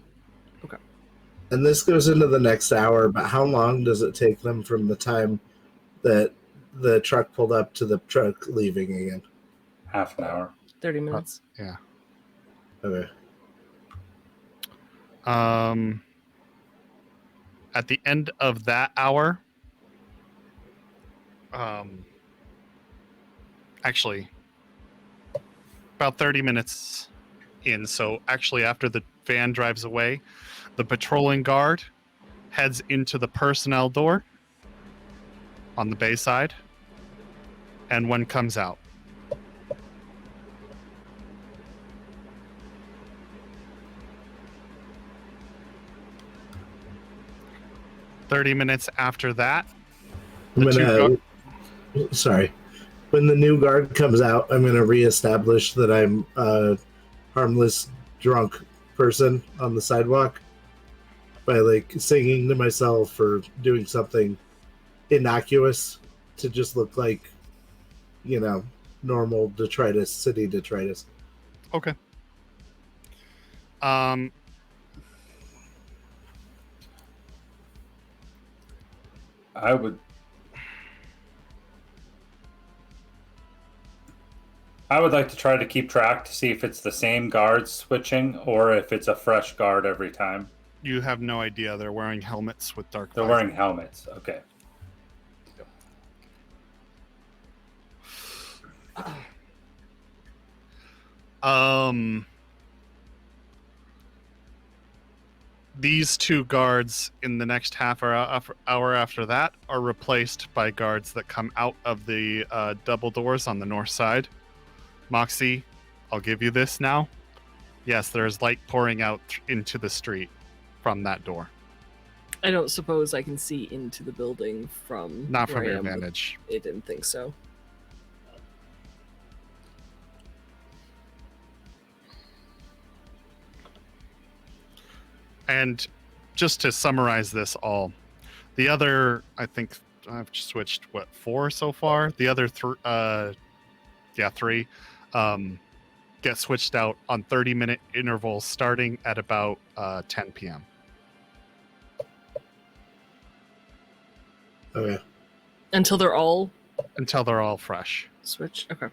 and this goes into the next hour. But how long does it take them from the time that the truck pulled up to the truck leaving again? Half an hour. 30 minutes. Yeah. Okay. At the end of that hour, actually, about 30 minutes in. So actually, after the van drives away, the patrolling guard heads into the personnel door on the bay side, and one comes out. "30 minutes after that, Sorry. When the new guard comes out, I'm going to reestablish that I'm a harmless drunk person on the sidewalk by like singing to myself or doing something innocuous to just look like, you know, normal detritus, city detritus. Okay. I would like to try to keep track to see if it's the same guards switching or if it's a fresh guard every time. You have no idea. They're wearing helmets with dark They're visors. wearing helmets. Okay. These two guards in the next half hour after that are replaced by guards that come out of the double doors on the north side. Moxie, I'll give you this now. Yes, there's light pouring out into the street from that door. I don't suppose I can see into the building from Not from where I your am. vantage. I didn't think so. And just to summarize this all, the other, I think I've switched, 4 so far? The other 3, get switched out on 30-minute intervals starting at about 10 p.m. Okay. Until they're all fresh. switched. Okay.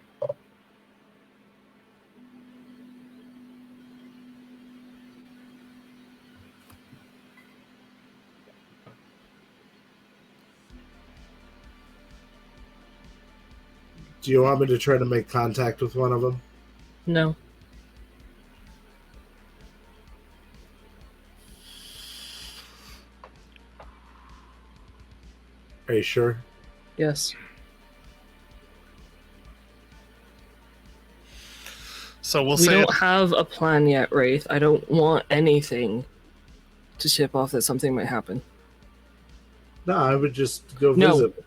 Do you want me to try to make contact with one of them? No. Are you sure? Yes. So we'll We say don't have a plan yet, Wraith. I don't want anything to tip off that something might happen. No, I would just go No. visit.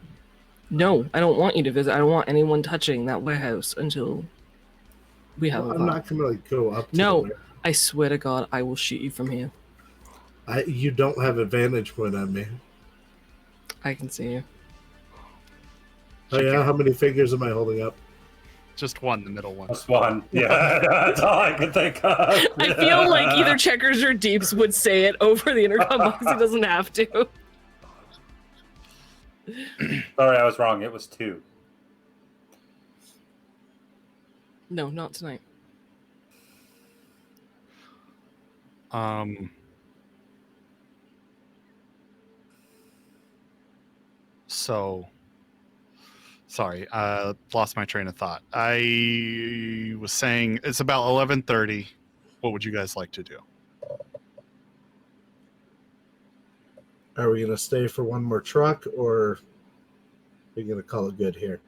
No, I don't want you to visit. I don't want anyone touching that warehouse until we have a I'm plan. not going to like go up to No. them. I swear to God, I will shoot you from here. You don't have a vantage point on me. I can see you. Oh yeah, how many fingers am I holding up? just one, the middle one. Just one. Yeah, that's all I can think of. I feel like either Checkers or Deeps would say it over the intercom box. He doesn't have to. Sorry, I was wrong. It was 2. No, not tonight. So sorry, lost my train of thought. I was saying it's about 11:30. What would you guys like to do? Are we going to stay for one more truck, or are we going to call it good here?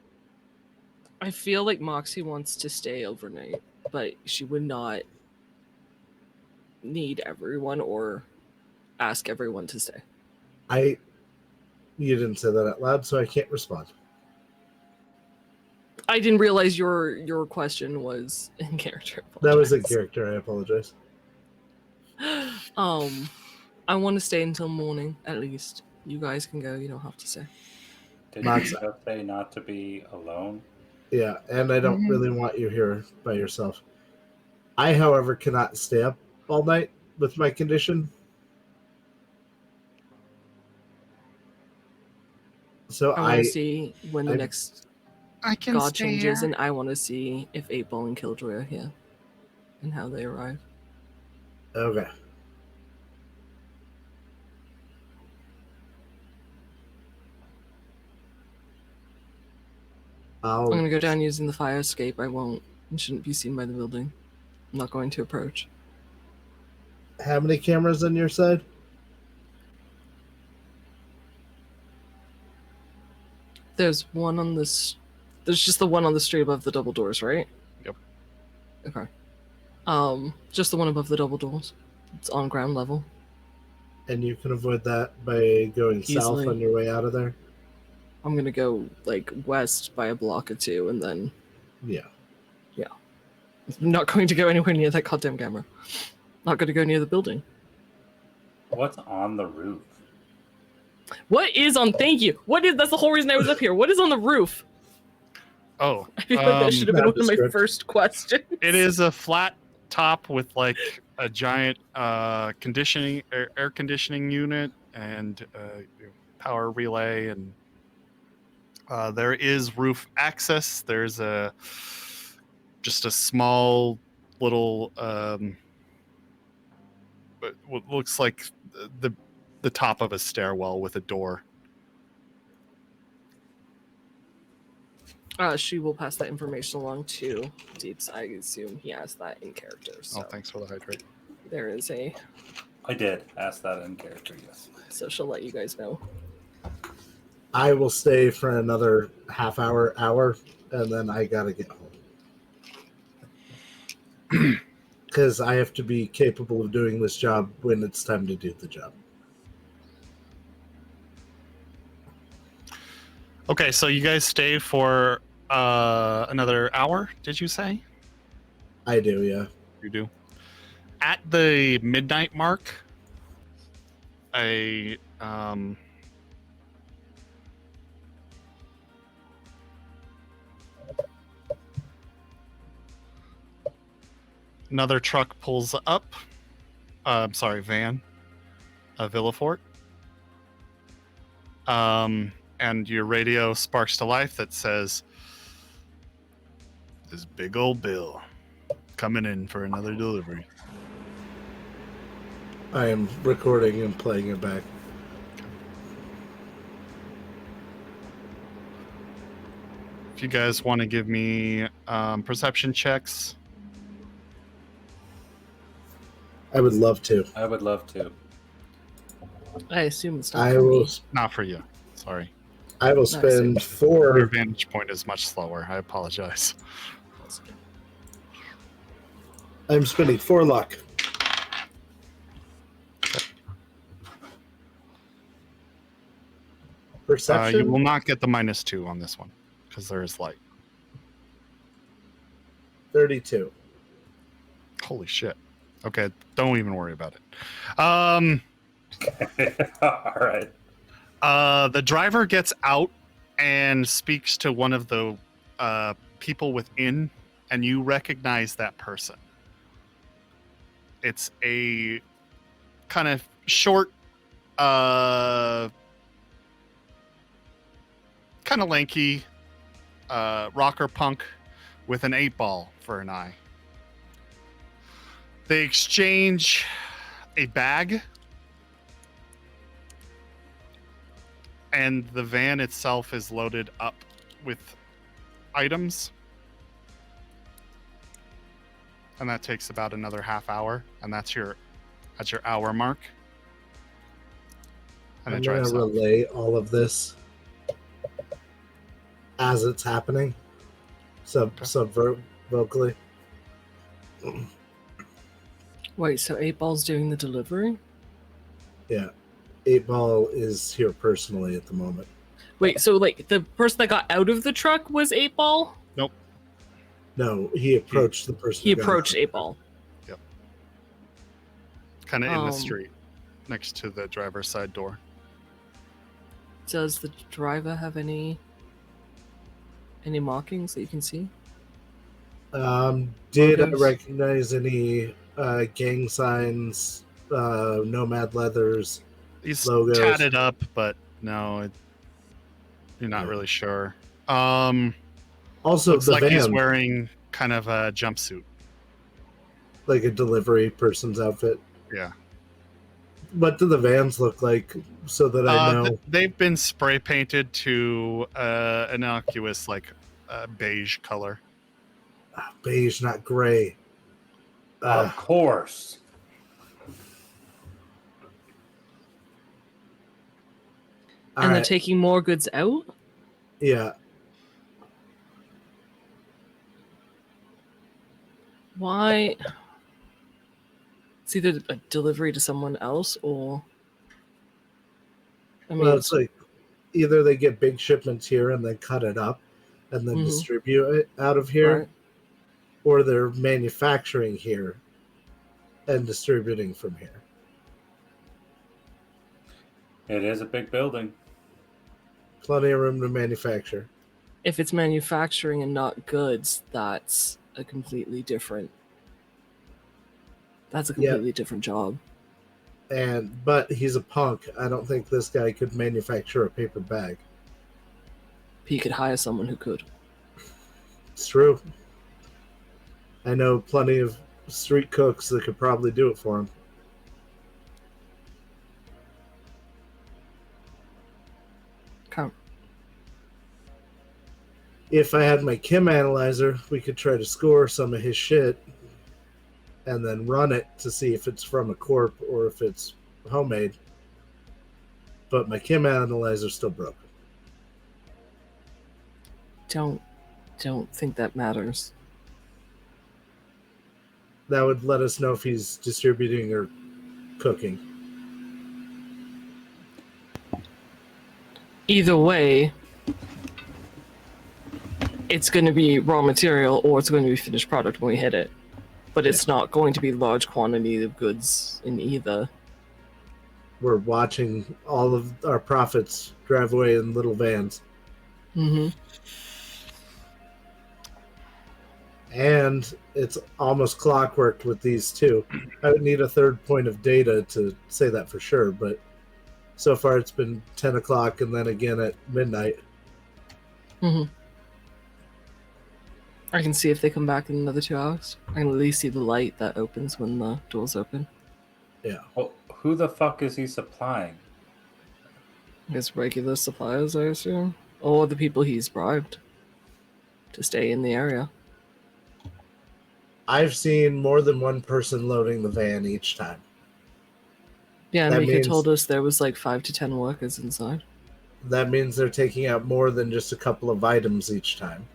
I feel like Moxie wants to stay overnight, but she would not need everyone or ask everyone to stay. You didn't say that out loud, so I can't respond. I didn't realize your question was in character. That was in character. I apologize. I want to stay until morning at least. You guys can go. You don't have to stay. Did Max- you just say not to be alone? Yeah, and I don't really want you here by yourself. I, however, cannot stay up all night with my condition. So I want to see when the next I can god stay changes, here. and I want to see if 8-Ball and Killjoy are here and how they arrive. Okay. I'm gonna go down using the fire escape. I won't. I shouldn't be seen by the building. I'm not going to approach. How many cameras on your side? There's one on this. There's just the one on the street above the double doors, right? Yep. Okay. Just the one above the double doors. It's on ground level. And you can avoid that by going south Easily. on your way out of there? I'm gonna go like west by a block or two, and then Yeah. I'm not going to go anywhere near that goddamn camera. Not going to go near the building. What's on the roof? What is on? Thank you. What is? That's the whole reason I was up here. What is on the roof? Oh, I feel like that should have been one of my nondescript. first questions. it is a flat top with like a giant air conditioning unit and power relay, and there is roof access. There's just a small little what looks like the top of a stairwell with a door. She will pass that information along to Deeps. I assume he has that in character. So Oh, thanks for the hydrate. there is a. I did ask that in character, yes. So she'll let you guys know. I will stay for another half hour, and then I gotta get home. Because I have to be capable of doing this job when it's time to do the job. Okay, so you guys stay for another hour, did you say? I do, yeah. You do. At the midnight mark, a another truck pulls up. Van. Villafort. And your radio sparks to life that says, "This big old Bill coming in for another delivery." I am recording and playing it back. If you guys want to give me perception checks, I would love to. I would love to. I assume it's not I for will. me. not for you. Sorry. I will spend Your 4. vantage point is much slower. I apologize. I'm spending 4 luck. Perception. You will not get the -2 on this one because there is light. 32. Holy shit. Okay, don't even worry about it. All right. The driver gets out and speaks to one of the people within, and you recognize that person. It's a kind of short, kind of lanky rocker punk with an 8-ball for an eye. They exchange a bag, and the van itself is loaded up with items. And that takes about another half hour, and that's your hour mark. And I'm it going drives to off. relay all of this as it's happening, vocally. Wait, so 8-Ball's doing the delivery? Yeah, 8-Ball is here personally at the moment. Wait, so like the person that got out of the truck was 8-Ball? No, he approached the person. He who got approached out. 8-Ball. Kind of in the Um, street, next to the driver's side door. Does the driver have any markings that you can see? Did I Logos? recognize any gang signs, nomad leathers? He's Logos. tatted up, but no, you're not really sure. Also, Looks the like van, he's wearing kind of a jumpsuit. like a delivery person's outfit. Yeah. What do the vans look like, so that I know? They've been spray painted to innocuous, like beige color. Beige, not gray. Of course. And they're taking more goods out? Yeah. Why? It's either a delivery to someone else or... I mean, Well, it's like either they get big shipments here and then cut it up and then Mhm. distribute it out of here, right. or they're manufacturing here and distributing from here. It is a big building. Plenty of room to manufacture. If it's manufacturing and not goods, that's a completely different... That's a completely different job. But he's a punk. I don't think this guy could manufacture a paper bag. He could hire someone who could. It's true. I know plenty of street cooks that could probably do it for him. Count. If I had my chem analyzer, we could try to score some of his shit and then run it to see if it's from a corp or if it's homemade. But my chem analyzer's still broken. Don't think that matters. That would let us know if he's distributing or cooking. Either way, it's going to be raw material or it's going to be finished product when we hit it. But it's not going to be large quantity of goods in either. we're watching all of our profits drive away in little vans. Mm-hmm. And it's almost clockworked with these two. I would need a third point of data to say that for sure, but so far it's been 10 o'clock and then again at midnight. Mm-hmm. I can see if they come back in another 2 hours. I can at least see the light that opens when the doors open. Yeah. Well, who the fuck is he supplying? His regular suppliers, I assume. Or the people he's bribed to stay in the area. I've seen more than one person loading the van each time. Yeah, That Mika means- told us there was like 5 to 10 workers inside. That means they're taking out more than just a couple of items each time.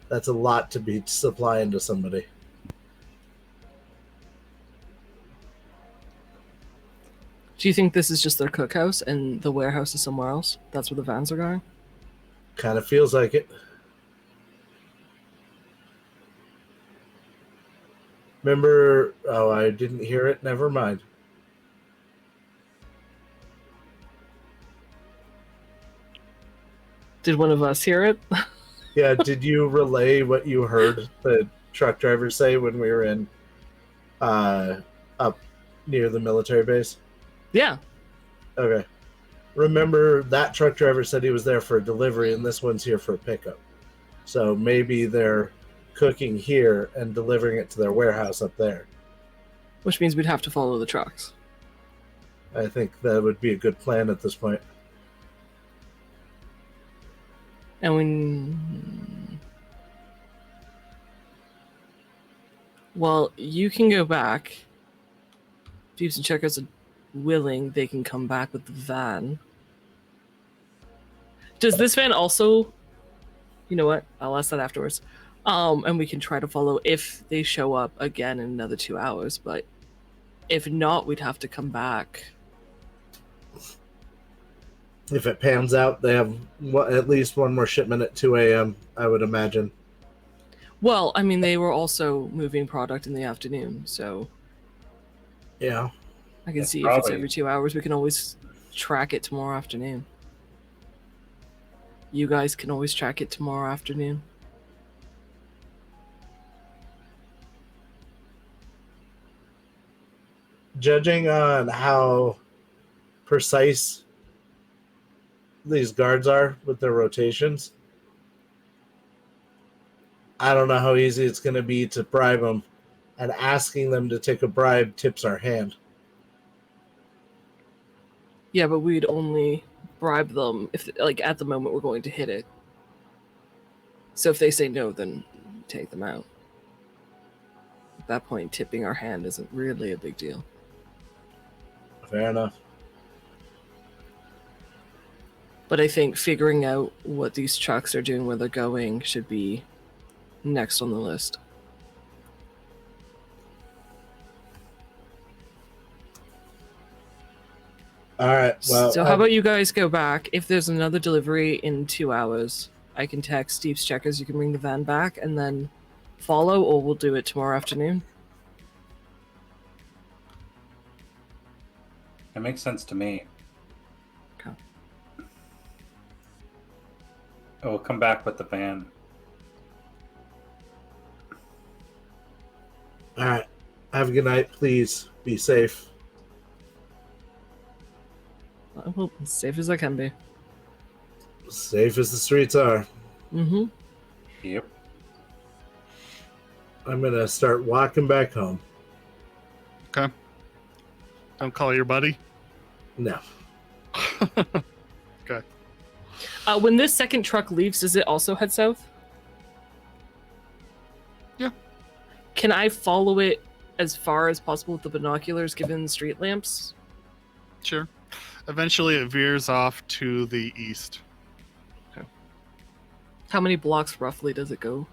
That's a lot to be supplying to somebody. Do you think this is just their cookhouse and the warehouse is somewhere else? That's where the vans are going? Kind of feels like it. Remember, oh, I didn't hear it. Never mind. Did one of us hear it? Yeah, did you relay what you heard the truck driver say when we were in up near the military base? Yeah. Okay. Remember, that truck driver said he was there for a delivery, and this one's here for a pickup. So maybe they're cooking here and delivering it to their warehouse up there. Which means we'd have to follow the trucks. I think that would be a good plan at this point. And when... Well, you can go back. Thieves and checkers are willing, they can come back with the van. Does this van also... You know what? I'll ask that afterwards. And we can try to follow if they show up again in another 2 hours. But if not, we'd have to come back. If it pans out, they have at least one more shipment at 2 a.m., I would imagine. Well, I mean, they were also moving product in the afternoon, so Yeah. I can It's see if it's probably- every 2 hours. We can always track it tomorrow afternoon. You guys can always track it tomorrow afternoon. Judging on how precise these guards are with their rotations, I don't know how easy it's going to be to bribe them, and asking them to take a bribe tips our hand. Yeah, but we'd only bribe them if, like, at the moment we're going to hit it. So if they say no, then take them out. At that point, tipping our hand isn't really a big deal. Fair enough. But I think figuring out what these trucks are doing, where they're going, should be next on the list. All right. Well, So how about you guys go back? If there's another delivery in 2 hours, I can text Steve's checkers. You can bring the van back and then follow, or we'll do it tomorrow afternoon. It makes sense to me. Okay. Oh, we'll come back with the van. All right. Have a good night. Please be safe. Well, as safe as I can be. Safe as the streets are. Mm-hmm. Yep. I'm going to start walking back home. Okay. Don't call your buddy. No. Okay. When this second truck leaves, does it also head south? Yeah. Can I follow it as far as possible with the binoculars, given street lamps? Sure. Eventually it veers off to the east. How many blocks roughly does it go?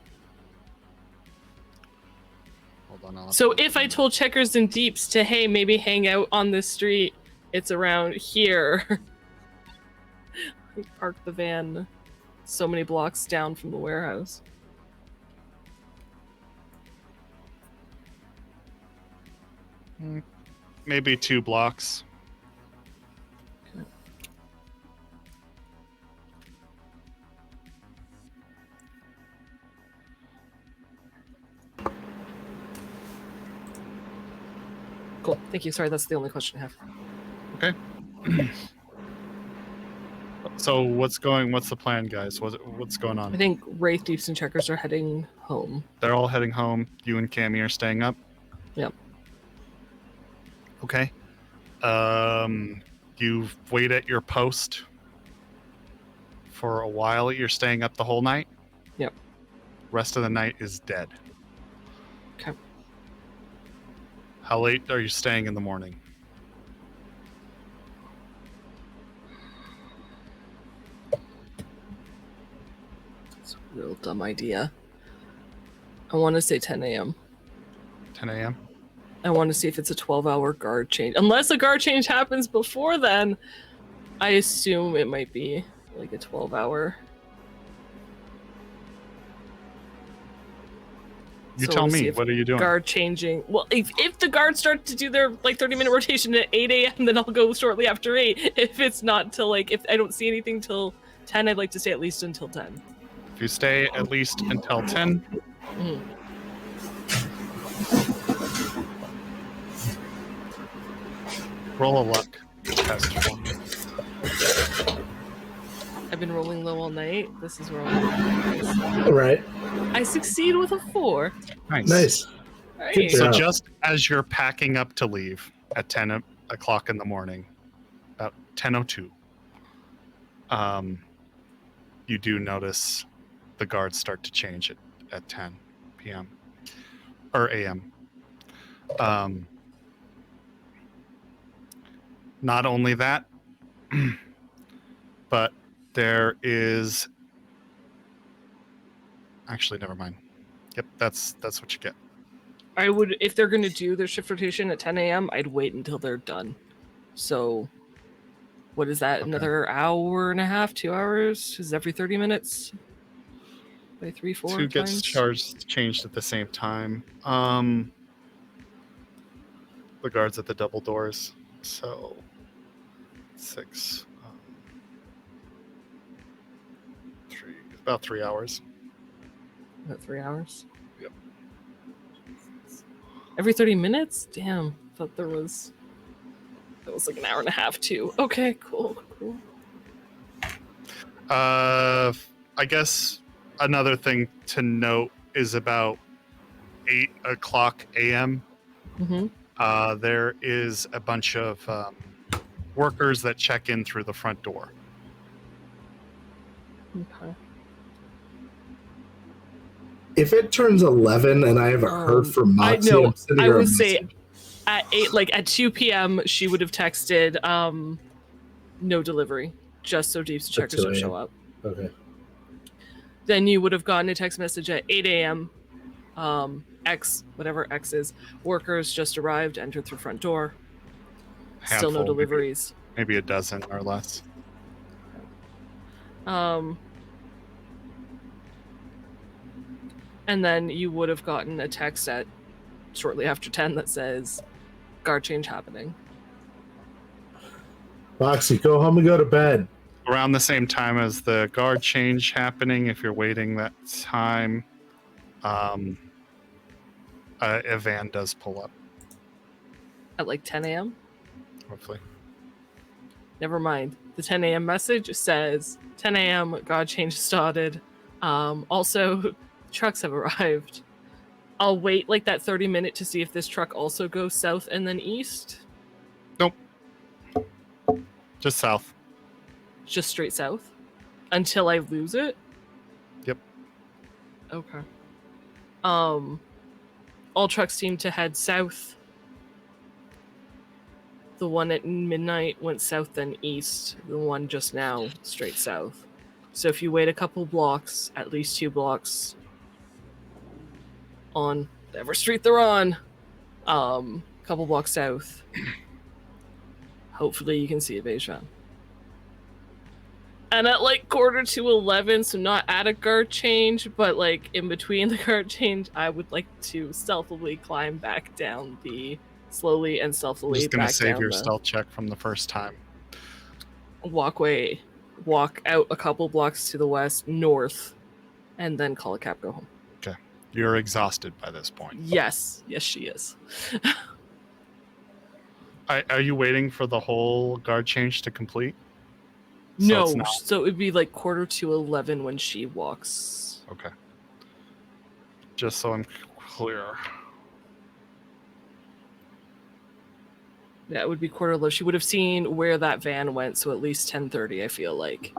Hold on. I'll have So to- if I told Checkers and Deeps to, hey, maybe hang out on this street, it's around here. Park the van so many blocks down from the warehouse. Maybe 2 blocks. Cool. Thank you. Sorry, that's the only question I have. Okay. So what's the plan, guys? What's going I on? think Wraith, Deeps, and Checkers are heading home. They're all heading home. You and Cammy are staying up. Yep. Okay. You wait at your post for a while. You're staying up the whole night. Yep. Rest of the night is dead. Okay. How late are you staying in the morning? It's a real dumb idea. I want to say 10 a.m. 10 a.m. I want to see if it's a 12-hour guard change. Unless a guard change happens before then, I assume it might be like a 12-hour. You tell me. What are you doing? Guard changing. Well, if the guards start to do their like 30-minute rotation at 8 a.m., then I'll go shortly after 8. If it's not till like, if I don't see anything till 10, I'd like to stay at least until 10. If you stay at least until 10. Mm-hmm. Roll a luck test for me. I've been rolling low all night. This is where I'm All right. I succeed with a 4. Nice. Right. So Yeah. just as you're packing up to leave at 10 o'clock in the morning, about 10:02, you do notice the guards start to change at 10 p.m. or a.m. Not only that, but there is actually, never mind. Yep, that's what you get. I would, if they're going to do their shift rotation at 10 a.m., I'd wait until they're done. So, what is that? Okay. Another hour and a half, 2 hours? Is every 30 minutes? By 3, 4 Two gets times? changed at the same time. The guards at the double doors. So 6, 3, about 3 hours. About 3 hours? Yep. Every 30 minutes? Damn. Thought that was like an hour and a half too. Okay, cool. I guess another thing to note is about 8 o'clock a.m. Mm-hmm. There is a bunch of workers that check in through the front door. Okay. If it turns 11 and I haven't heard from Moxie, I know. I'm sending I her a would say message. at 8, like at 2 p.m., she would have texted no delivery, just so Deeps and Checkers 2 would a.m. show up. Okay. Then you would have gotten a text message at 8 a.m. X, whatever X is, workers just arrived, entered through front door. Still no Handful, deliveries. maybe a dozen or less. And then you would have gotten a text at shortly after 10 that says guard change happening. Moxie, go home and go to bed. Around the same time as the guard change happening, if you're waiting that time, a van does pull up, At like 10 a.m. hopefully. Never mind. The 10 a.m. message says 10 a.m. guard change started. Also, trucks have arrived. I'll wait like that 30-minute to see if this truck also goes south and then east. Nope. Just south. Just straight south until I lose it. Yep. Okay. All trucks seem to head south. The one at midnight went south then east. The one just now straight south. So if you wait a couple blocks, at least 2 blocks on whatever street they're on, couple blocks south, hopefully you can see a beige van. And at like 10:45, so not at a guard change, but like in between the guard change, I would like to stealthily climb back down slowly and I'm stealthily just gonna back save down your the stealth check from the first time. walkway, walk out a couple blocks to the west, north, and then call a cab, go home. You're exhausted by this point. Yes, she is. Are you waiting for the whole guard change to complete? No, it's not- so it'd be like 11:45 when she walks. Okay. Just so I'm clear. Yeah, it would be 11:45. She would have seen where that van went, so at least 10:30. I feel like.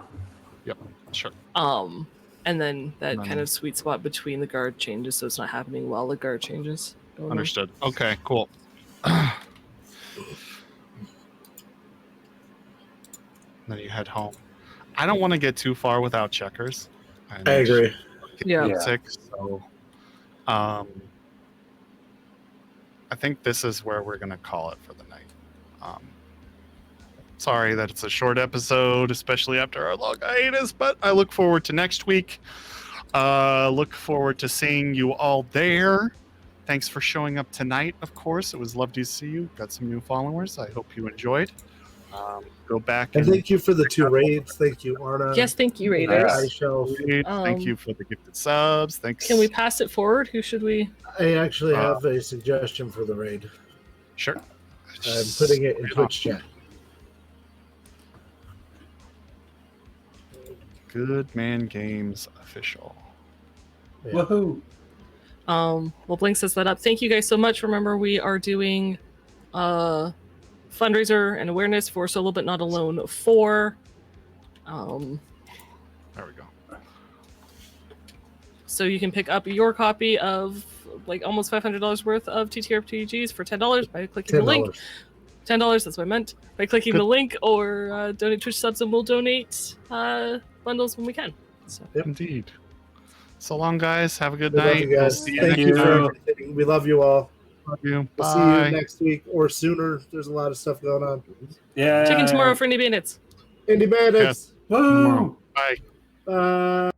Yep. Sure. And then that None. kind of sweet spot between the guard changes, so it's not happening while the guard changes. Going on. Understood. Okay. Cool. Then you head home. I don't want to get too far without checkers. I agree. Yeah. Yeah. 6, so I think this is where we're gonna call it for the night. Sorry that it's a short episode, especially after our long hiatus, but I look forward to next week. Look forward to seeing you all there. Thanks for showing up tonight, of course. It was lovely to see you. Got some new followers. I hope you enjoyed. Go back And thank you for the 2 raids. Thank you, Arna. Yes, thank you, Raiders. High Shelf. Thank you for the gifted subs. Thanks. Can we pass it forward? Who should we? I actually have a suggestion for the raid. Sure. I'm putting it in Twitch chat. Good Man Games official. Yeah. Woohoo! Well, Blink sets that up. Thank you guys so much. Remember, we are doing fundraiser and awareness for Solo But Not Alone 4. There we go. So you can pick up your copy of like almost $500 worth of TTRPGs for $10 by clicking the link. $10, that's what I meant. By clicking the link or donate Twitch subs, and we'll donate bundles when we can. So. Yep. Indeed. So long, guys. Have a good We love night. you guys. See you Thank next you for week. everything. We love you all. Love you. We'll see Bye. you next week or sooner. There's a lot of stuff going on. Yeah. Check in tomorrow for Indie Bandits. Indie Bandits. Woo! Bye. Bye.